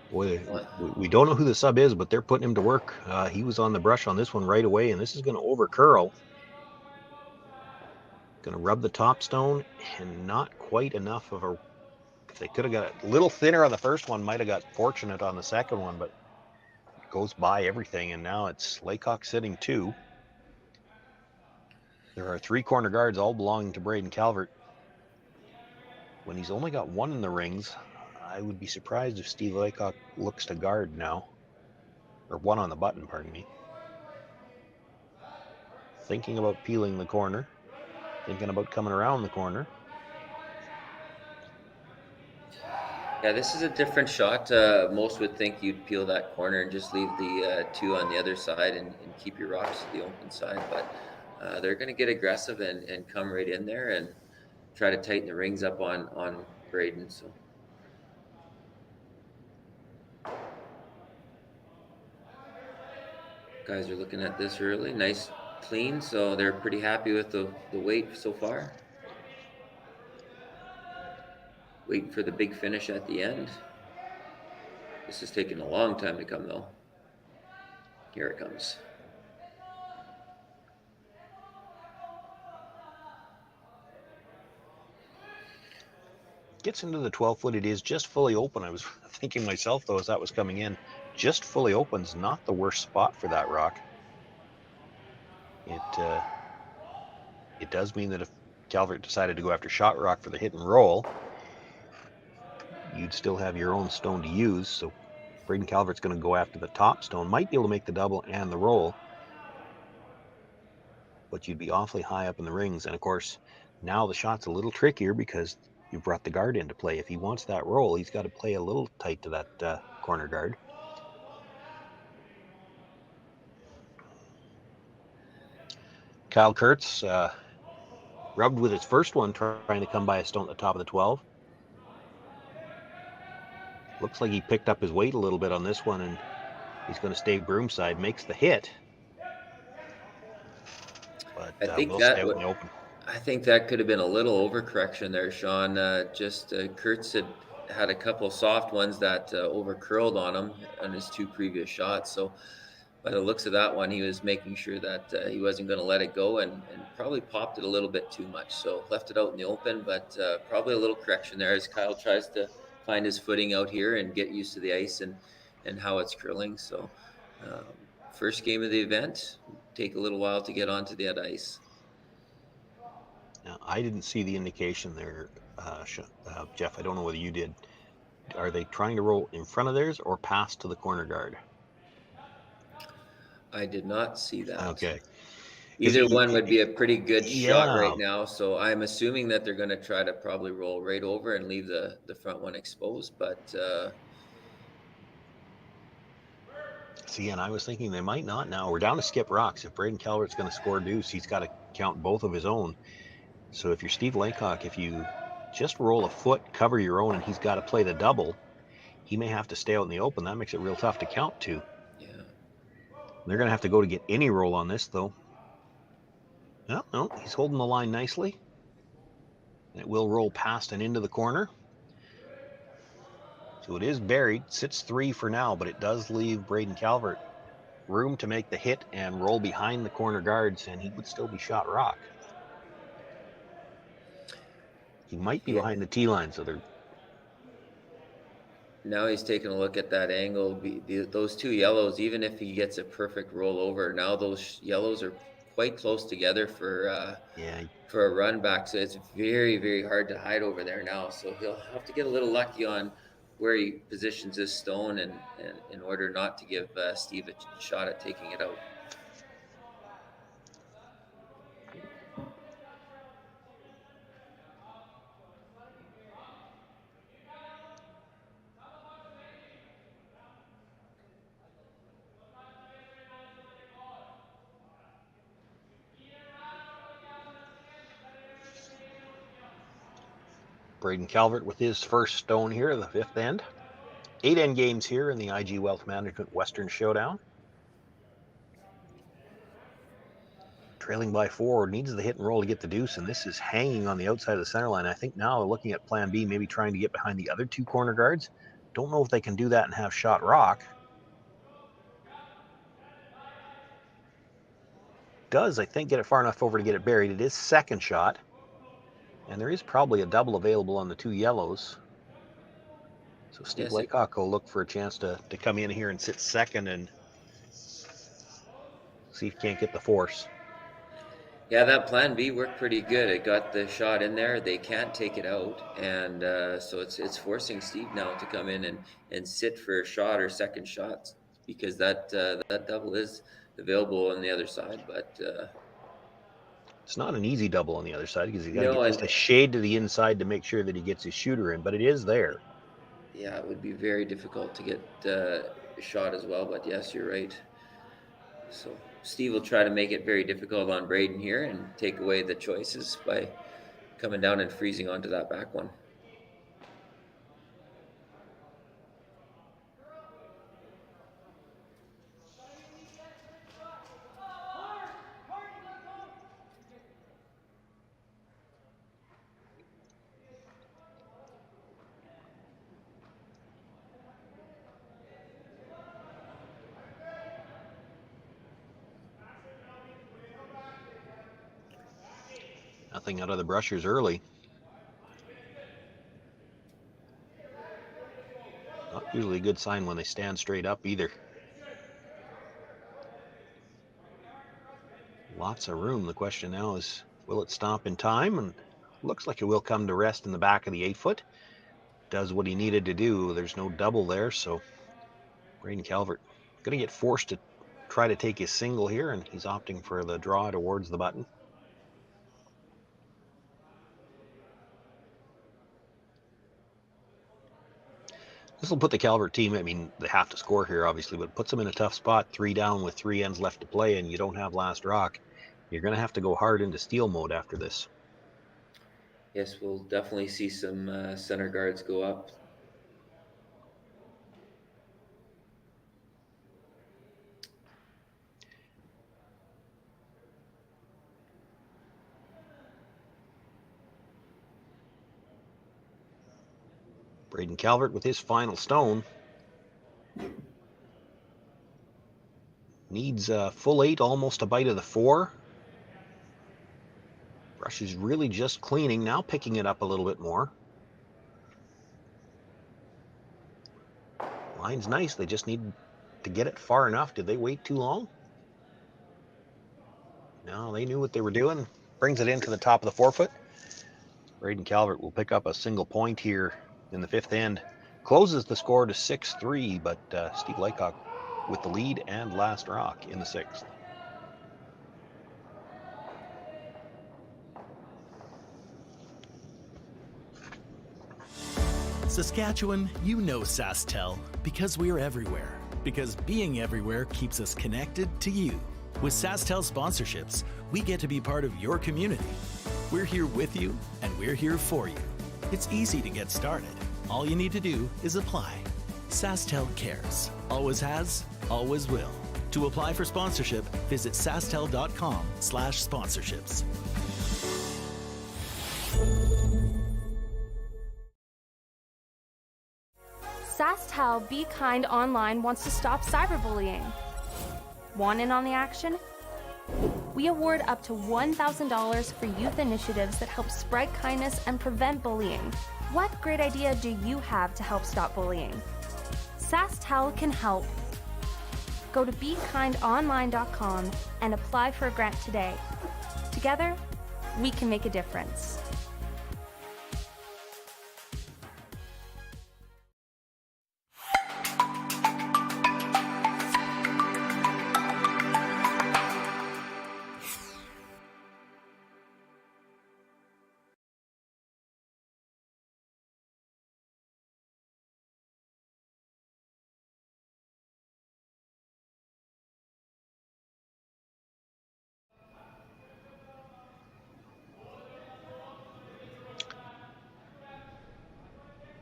Boy, we don't know who the sub is, but they're putting him to work. He was on the brush on this one right away, and this is going to over curl. Going to rub the top stone, and not quite enough of a... They could have got a little thinner on the first one, might have got fortunate on the second one, but it goes by everything, and now it's Laycock sitting 2. There are 3 corner guards, all belonging to Braden Calvert. When he's only got 1 in the rings, I would be surprised if Steve Laycock looks to guard now. Or 1 on the button, pardon me. Thinking about peeling the corner. Thinking about coming around the corner. Yeah, this is a different shot. Most would think you'd peel that corner and just leave the 2 on the other side and keep your rocks to the open side. But they're going to get aggressive and come right in there and try to tighten the rings up on Braden. So guys are looking at this early. Nice clean. So they're pretty happy with the weight so far. Waiting for the big finish at the end. This is taking a long time to come, though. Here it comes. Gets into the 12-foot. It is just fully open. I was thinking myself, though, as that was coming in, just fully open's not the worst spot for that rock. It does mean that if Calvert decided to go after shot rock for the hit and roll, you'd still have your own stone to use. So Braden Calvert's going to go after the top stone. Might be able to make the double and the roll, but you'd be awfully high up in the rings. And of course, now the shot's a little trickier because you brought the guard into play. If he wants that roll, he's got to play a little tight to that corner guard. Kyle Kurtz rubbed with his first one, trying to come by a stone at the top of the 12. Looks like he picked up his weight a little bit on this one, and he's going to stay broomside. Makes the hit. But I think we'll stay out in the open. I think that could have been a little overcorrection there, Shawn. Kurtz had a couple soft ones that overcurled on him on his 2 previous shots. So by the looks of that one, he was making sure that he wasn't going to let it go and probably popped it a little bit too much. So left it out in the open, but probably a little correction there as Kyle tries to find his footing out here and get used to the ice and how it's curling. So first game of the event, take a little while to get onto that ice. Now, I didn't see the indication there, Jeff. I don't know whether you did. Are they trying to roll in front of theirs or pass to the corner guard? I did not see that. Okay. Either one would be a pretty good shot right now. So I'm assuming that they're going to try to probably roll right over and leave the front one exposed. But see, and I was thinking they might not now. We're down to skip rocks. If Braden Calvert's going to score deuce, he's got to count both of his own. So if you're Steve Laycock, if you just roll a foot, cover your own, and he's got to play the double, he may have to stay out in the open. That makes it real tough to count to. Yeah. They're going to have to go to get any roll on this, though. No, he's holding the line nicely. It will roll past and into the corner. So it is buried. Sits 3 for now, but it does leave Braden Calvert room to make the hit and roll behind the corner guards, and he would still be shot rock. He might be behind the tee line, so they're... Now he's taking a look at that angle. Those 2 yellows, even if he gets a perfect roll over, now those yellows are quite close together for a run back. So it's very, very hard to hide over there now. So he'll have to get a little lucky on where he positions his stone and in order not to give Steve a shot at taking it out. Braden Calvert with his first stone here, the 5th end. 8 end games here in the IG Wealth Management Western Showdown. Trailing by 4, needs the hit and roll to get the deuce, and this is hanging on the outside of the center line. I think now looking at plan B, maybe trying to get behind the other 2 corner guards. Don't know if they can do that and have shot rock. Does, I think, get it far enough over to get it buried. It is second shot. And there is probably a double available on the 2 yellows. So Steve Laycock will look for a chance to come in here and sit second and see if he can't get the force. Yeah, that plan B worked pretty good. It got the shot in there. They can't take it out. And so it's forcing Steve now to come in and sit for a shot or second shot because that double is available on the other side. But it's not an easy double on the other side because he's got to get just a shade to the inside to make sure that he gets his shooter in, but it is there. yeah, it would be very difficult to get a shot as well. But yes, you're right. So Steve will try to make it very difficult on Braden here and take away the choices by coming down and freezing onto that back one. Nothing out of the brushers early. Not usually a good sign when they stand straight up either. Lots of room. The question now is, will it stop in time? And looks like it will come to rest in the back of the 8-foot. Does what he needed to do. There's no double there, so Braden Calvert going to get forced to try to take his single here, and he's opting for the draw towards the button. This will put the Calvert team, I mean, they have to score here, obviously, but it puts them in a tough spot. 3 down with 3 ends left to play, and you don't have last rock. You're going to have to go hard into steal mode after this. Yes, we'll definitely see some center guards go up. Braden Calvert with his final stone. Needs a full 8, almost a bite of the 4. Brush is really just cleaning, now picking it up a little bit more. Line's nice, they just need to get it far enough. Did they wait too long? No, they knew what they were doing. Brings it into the top of the 4-foot. Braden Calvert will pick up a single point here in the 5th end. Closes the score to 6-3, but Steve Laycock with the lead and last rock in the 6th. Saskatchewan, you know SaskTel because we're everywhere. Because being everywhere keeps us connected to you. With SaskTel sponsorships, we get to be part of your community. We're here with you, and we're here for you. It's easy to get started. All you need to do is apply. SaskTel cares. Always has, always will. To apply for sponsorship, visit SaskTel.com/sponsorships. SaskTel Be Kind Online wants to stop cyberbullying. Want in on the action? We award up to $1,000 for youth initiatives that help spread kindness and prevent bullying. What great idea do you have to help stop bullying? SaskTel can help. Go to BeKindOnline.com and apply for a grant today. Together, we can make a difference.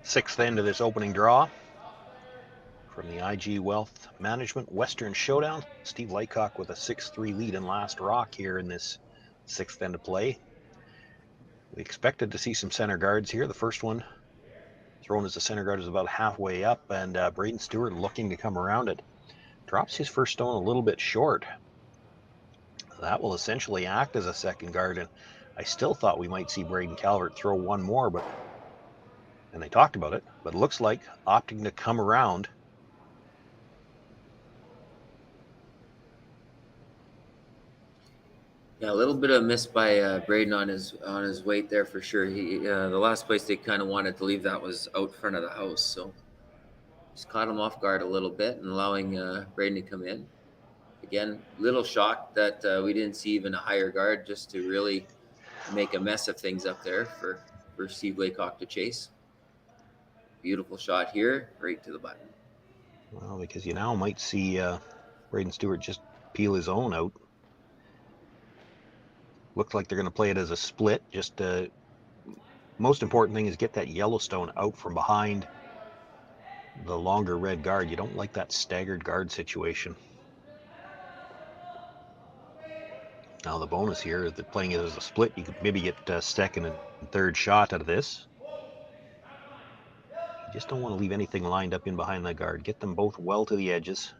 Sixth end of this opening draw from the IG Wealth Management Western Showdown. Steve Laycock with a 6-3 lead in last rock here in this 6th end of play. We expected to see some center guards here. The first one thrown as a center guard is about halfway up, and Braden Stewart looking to come around it. Drops his first stone a little bit short. That will essentially act as a second guard, and I still thought we might see Braden Calvert throw one more, and they talked about it, but it looks like opting to come around. Yeah, a little bit of a miss by Braden on his weight there for sure. He the last place they kind of wanted to leave that was out front of the house, so just caught him off guard a little bit and allowing Braden to come in. Again, little shocked that we didn't see even a higher guard, just to really make a mess of things up there for Steve Laycock to chase. beautiful shot here, right to the button. Well, because you now might see Braden Stewart just peel his own out. Looks like they're going to play it as a split. Just most important thing is get that Yellowstone out from behind the longer red guard. You don't like that staggered guard situation. Now the bonus here is that playing it as a split, you could maybe get second and third shot out of this. You just don't want to leave anything lined up in behind that guard. Get them both well to the edges.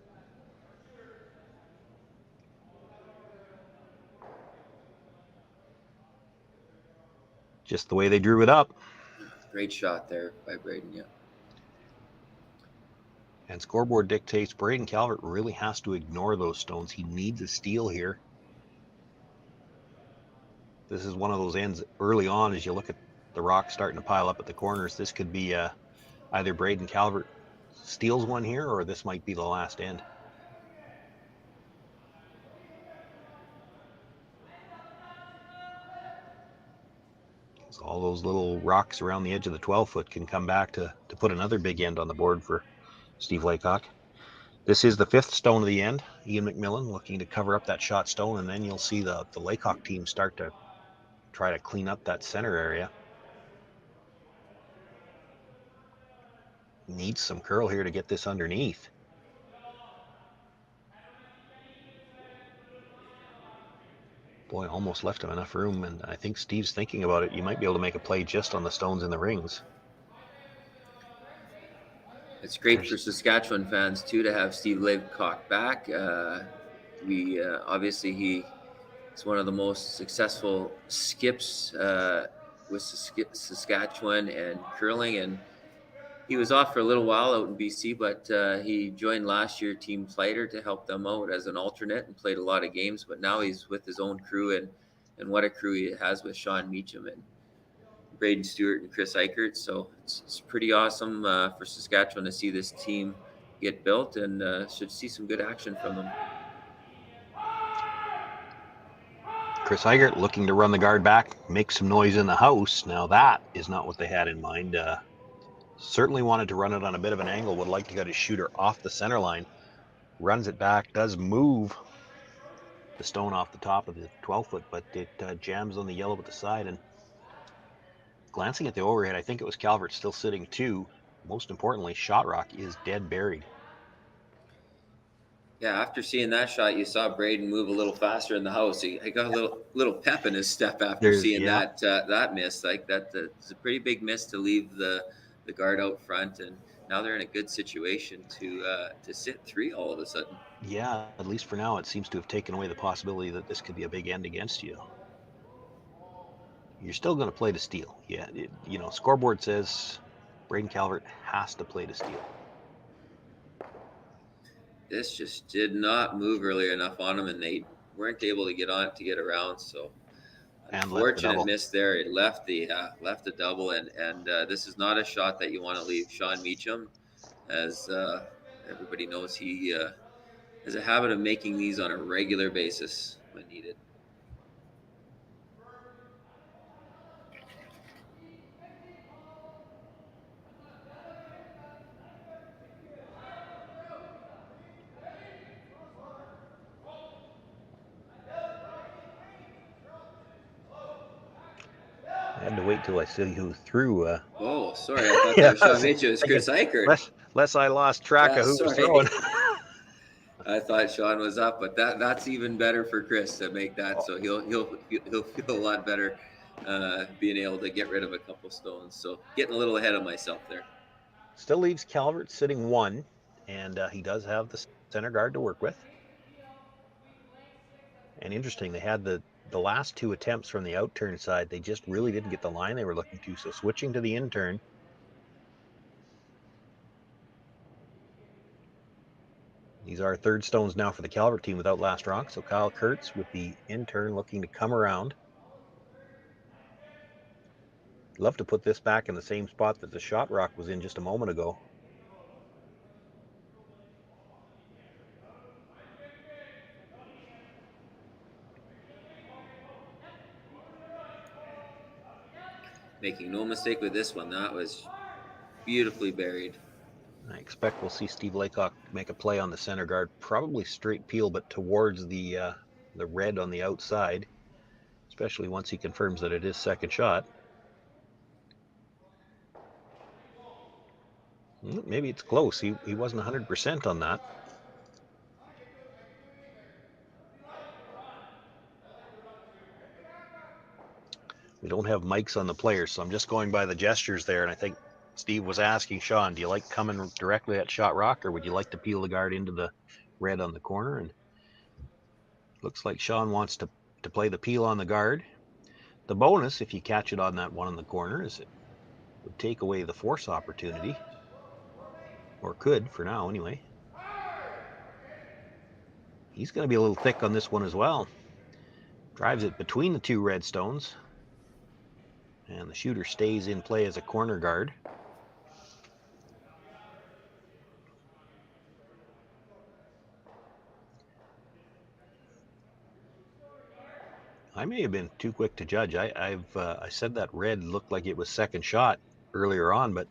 Just the way they drew it up. Great shot there by Braden, yeah. And scoreboard dictates Braden Calvert really has to ignore those stones. He needs a steal here. This is one of those ends early on as you look at the rocks starting to pile up at the corners. This could be either Braden Calvert steals one here, or this might be the last end. So all those little rocks around the edge of the 12-foot can come back to put another big end on the board for Steve Laycock. This is the fifth stone of the end. Ian McMillan looking to cover up that shot stone, and then you'll see the Laycock team start to try to clean up that center area. Needs some curl here to get this underneath. Boy, almost left him enough room, and I think Steve's thinking about it. You might be able to make a play just on the stones in the rings. It's great for Saskatchewan fans too to have Steve Laycock back. Obviously he's one of the most successful skips with Saskatchewan and curling, and he was off for a little while out in BC, but he joined last year Team Fighter to help them out as an alternate and played a lot of games. But now he's with his own crew, and what a crew he has with Shawn and Braden Stewart and Chris Eichert. So it's pretty awesome for Saskatchewan to see this team get built, and should see some good action from them. Chris Eichert looking to run the guard back, make some noise in the house. Now that is not what they had in mind. Certainly wanted to run it on a bit of an angle, would like to get his shooter off the center line. Runs it back, does move the stone off the top of the 12-foot, but it jams on the yellow at the side. And glancing at the overhead, I think it was Calvert still sitting too. Most importantly, shot rock is dead buried. Yeah, after seeing that shot, you saw Braden move a little faster in the house. He got a little pep in his step after seeing that miss. Like it's a pretty big miss to leave the guard out front, and now they're in a good situation to sit three all of a sudden. Yeah, at least for now, it seems to have taken away the possibility that this could be a big end against you. You're still going to play to steal. Yeah, scoreboard says Braden Calvert has to play to steal. This just did not move early enough on them, and they weren't able to get on it to get around. So unfortunate miss there. It left the double, and this is not a shot that you want to leave Shawn Meacham, as everybody knows he has a habit of making these on a regular basis when needed. I had to wait till I see who threw. Oh, sorry. I thought that was Shawn Meacham. It was Chris Eichert. Less I lost track of who was throwing. I thought Shawn was up, but that's even better for Chris to make that. So he'll feel a lot better being able to get rid of a couple stones. So getting a little ahead of myself there. Still leaves Calvert sitting one, and he does have the center guard to work with. And interesting, they had the last two attempts from the outturn side. They just really didn't get the line they were looking to. So switching to the in-turn. These are third stones now for the Calvert team without last rock. So Kyle Kurtz with the in-turn looking to come around. Love to put this back in the same spot that the shot rock was in just a moment ago. Making no mistake with this one, that was beautifully buried. I expect we'll see Steve Laycock make a play on the center guard, probably straight peel, but towards the red on the outside, especially once he confirms that it is second shot. Maybe it's close. He wasn't 100% on that. We don't have mics on the players, so I'm just going by the gestures there, and I think Steve was asking Shawn, do you like coming directly at shot rock, or would you like to peel the guard into the red on the corner? And looks like Shawn wants to play the peel on the guard. The bonus, if you catch it on that one in the corner, is it would take away the force opportunity, or could for now anyway. He's going to be a little thick on this one as well. Drives it between the two red stones, and the shooter stays in play as a corner guard. I may have been too quick to judge. I said that red looked like it was second shot earlier on, but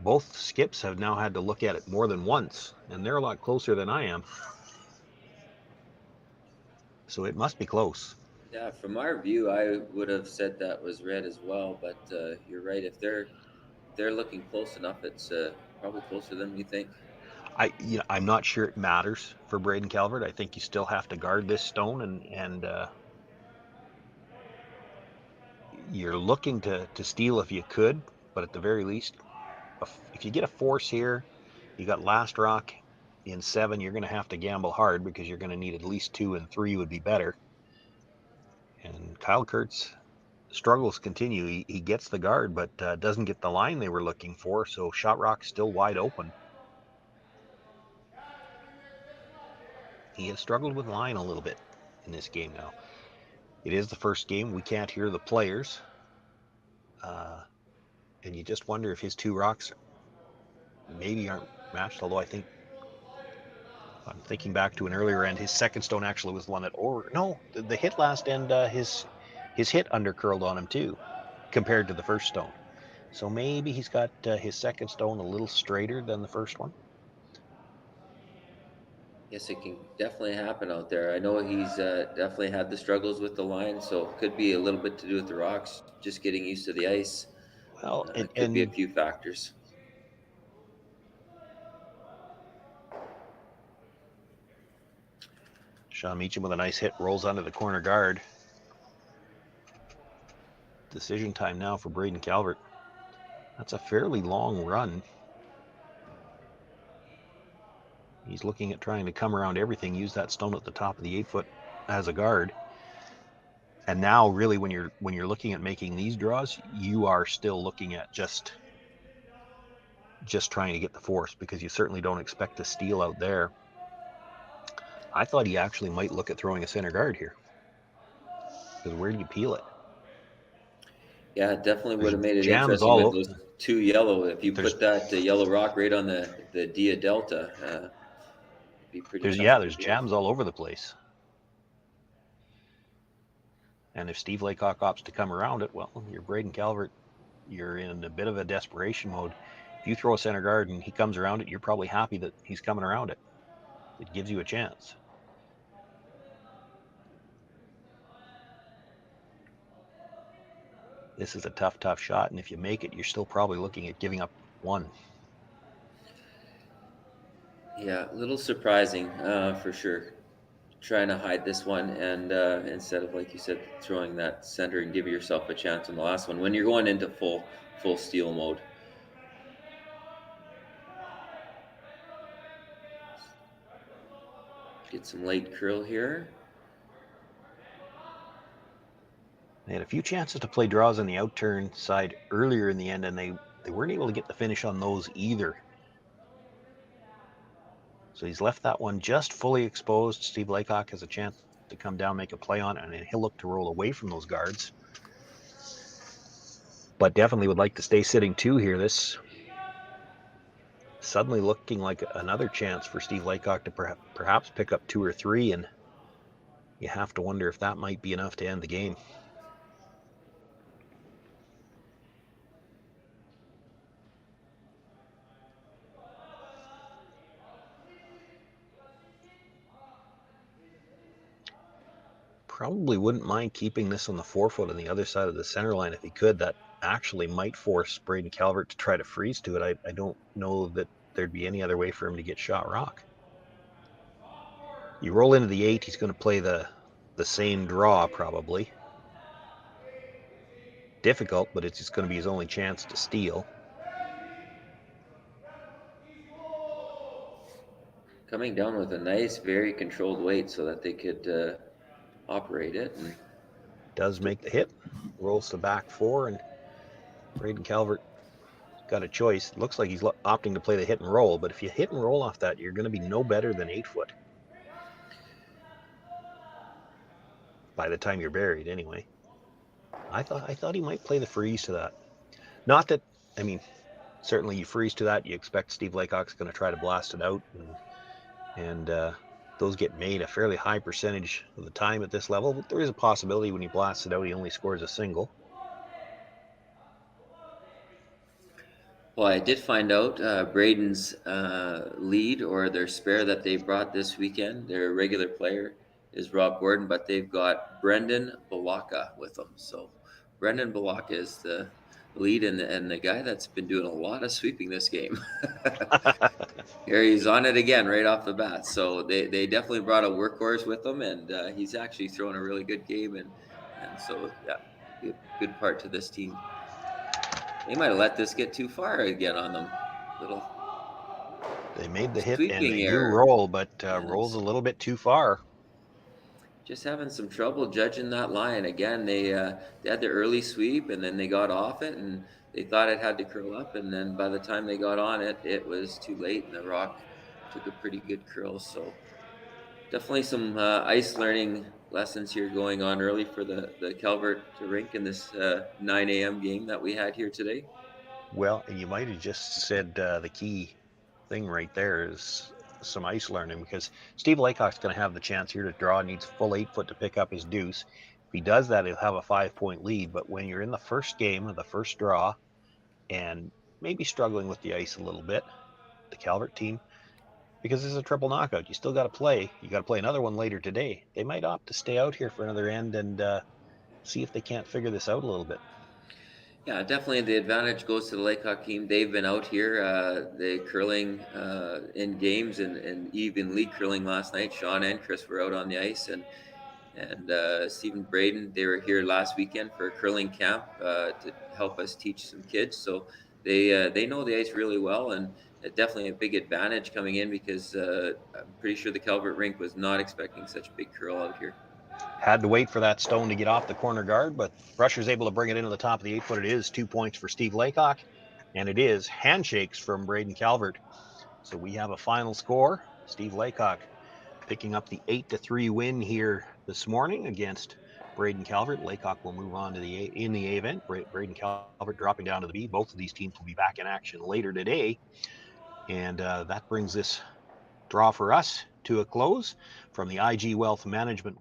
both skips have now had to look at it more than once, and they're a lot closer than I am. So it must be close. Yeah, from our view, I would have said that was red as well, but you're right. If they're looking close enough, it's probably closer than we think. I'm not sure it matters for Braden Calvert. I think you still have to guard this stone, and you're looking to steal if you could, but at the very least, if you get a force here, you got last rock in 7, you're going to have to gamble hard because you're going to need at least 2, and 3 would be better. And Kyle Kurt's struggles continue. He gets the guard, but doesn't get the line they were looking for, so shot rock's still wide open. He has struggled with line a little bit in this game now. It is the first game. We can't hear the players. And you just wonder if his 2 rocks maybe aren't matched, although I'm thinking back to an earlier end. His second stone actually was the one that, the hit last end, his hit undercurled on him too, compared to the first stone. So maybe he's got his second stone a little straighter than the first one. Yes, it can definitely happen out there. I know he's definitely had the struggles with the line, so it could be a little bit to do with the rocks, just getting used to the ice. Well, it could be a few factors. Shawn Meacham with a nice hit, rolls onto the corner guard. Decision time now for Braden Calvert. That's a fairly long run. He's looking at trying to come around everything, use that stone at the top of the 8-foot as a guard. And now really when you're looking at making these draws, you are still looking at just trying to get the force, because you certainly don't expect to steal out there. I thought he actually might look at throwing a center guard here, because where do you peel it? Yeah, it definitely would have made it jams interesting all with those 2 yellow. If you put that yellow rock right on the Dia Delta, it'd be pretty tough. There's jams all over the place. And if Steve Laycock opts to come around it, well, you're Braden Calvert. You're in a bit of a desperation mode. If you throw a center guard and he comes around it, you're probably happy that he's coming around it. It gives you a chance. This is a tough shot, and if you make it, you're still probably looking at giving up 1. Yeah, a little surprising for sure. Trying to hide this one, and instead of, like you said, throwing that center and give yourself a chance on the last one when you're going into full steal mode. Get some late curl here. They had a few chances to play draws on the outturn side earlier in the end, and they weren't able to get the finish on those either. So he's left that one just fully exposed. Steve Laycock has a chance to come down, make a play on it, and he'll look to roll away from those guards. But definitely would like to stay sitting 2 here. This suddenly looking like another chance for Steve Laycock to perhaps pick up 2 or 3, and you have to wonder if that might be enough to end the game. Probably wouldn't mind keeping this on the 4-foot on the other side of the center line if he could. That actually might force Braden Calvert to try to freeze to it. I don't know that there'd be any other way for him to get shot rock. You roll into the 8, he's going to play the same draw probably. Difficult, but it's just going to be his only chance to steal. Coming down with a nice, very controlled weight so that they could operate it. And does make the hit, rolls to back 4, and Braden Calvert got a choice. It looks like he's opting to play the hit and roll, but if you hit and roll off that, you're going to be no better than 8-foot. By the time you're buried, anyway. I thought he might play the freeze to that. Not that, I mean, certainly you freeze to that, you expect Steve Laycock's going to try to blast it out, and those get made a fairly high percentage of the time at this level, but there is a possibility when he blasts it out, he only scores a single. Well, I did find out Braden's lead, or their spare that they brought this weekend, their regular player, is Rob Gordon, but they've got Brendan Balaka with them. So Brendan Balaka is the lead and the guy that's been doing a lot of sweeping this game. Here he's on it again right off the bat. So they definitely brought a workhorse with them, and he's actually throwing a really good game. And so, yeah, good part to this team. They might have let this get too far again on them. They made the hit and they do roll, but rolls a little bit too far. Just having some trouble judging that line. Again, they had the early sweep, and then they got off it, and they thought it had to curl up, and then by the time they got on it, it was too late, and the rock took a pretty good curl. So definitely some ice learning lessons here going on early for the Calvert rink in this 9 a.m. game that we had here today. Well, and you might have just said the key thing right there is some ice learning, because Steve Laycock's going to have the chance here to draw. Needs full 8-foot to pick up his deuce. If he does that, he'll have a 5-point lead. But when you're in the first game of the first draw and maybe struggling with the ice a little bit, the Calvert team, because this is a triple knockout, you still got to play. You got to play another one later today. They might opt to stay out here for another end and see if they can't figure this out a little bit. Yeah, definitely the advantage goes to the Laycock team. They've been out here, the curling in games and even league curling last night. Shawn and Chris were out on the ice, and Stephen Braden, they were here last weekend for a curling camp to help us teach some kids. So they know the ice really well, and definitely a big advantage coming in, because I'm pretty sure the Calvert rink was not expecting such a big curl out here. Had to wait for that stone to get off the corner guard, but Brusher's able to bring it into the top of the 8-foot. It is 2 points for Steve Laycock, and it is handshakes from Braden Calvert. So we have a final score. Steve Laycock picking up the 8-3 win here this morning against Braden Calvert. Laycock will move on to the A event. Braden Calvert dropping down to the B. Both of these teams will be back in action later today. And that brings this draw for us to a close. From the IG Wealth Management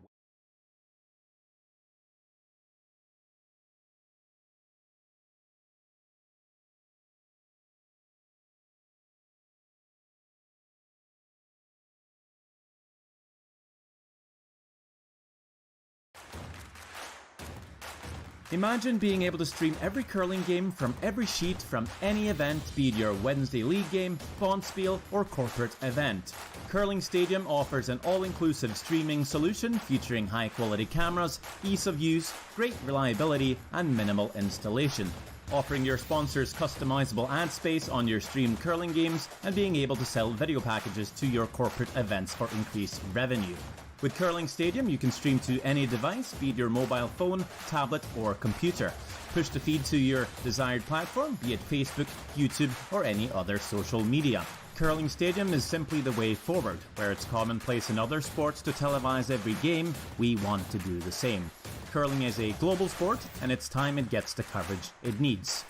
Imagine being able to stream every curling game from every sheet from any event, be it your Wednesday league game, bonspiel, or corporate event. Curling Stadium offers an all-inclusive streaming solution featuring high-quality cameras, ease of use, great reliability, and minimal installation. Offering your sponsors customizable ad space on your streamed curling games and being able to sell video packages to your corporate events for increased revenue. With Curling Stadium, you can stream to any device, be it your mobile phone, tablet, or computer. Push the feed to your desired platform, be it Facebook, YouTube, or any other social media. Curling Stadium is simply the way forward. Where it's commonplace in other sports to televise every game, we want to do the same. Curling is a global sport, and it's time it gets the coverage it needs.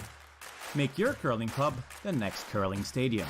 Make your curling club the next Curling Stadium.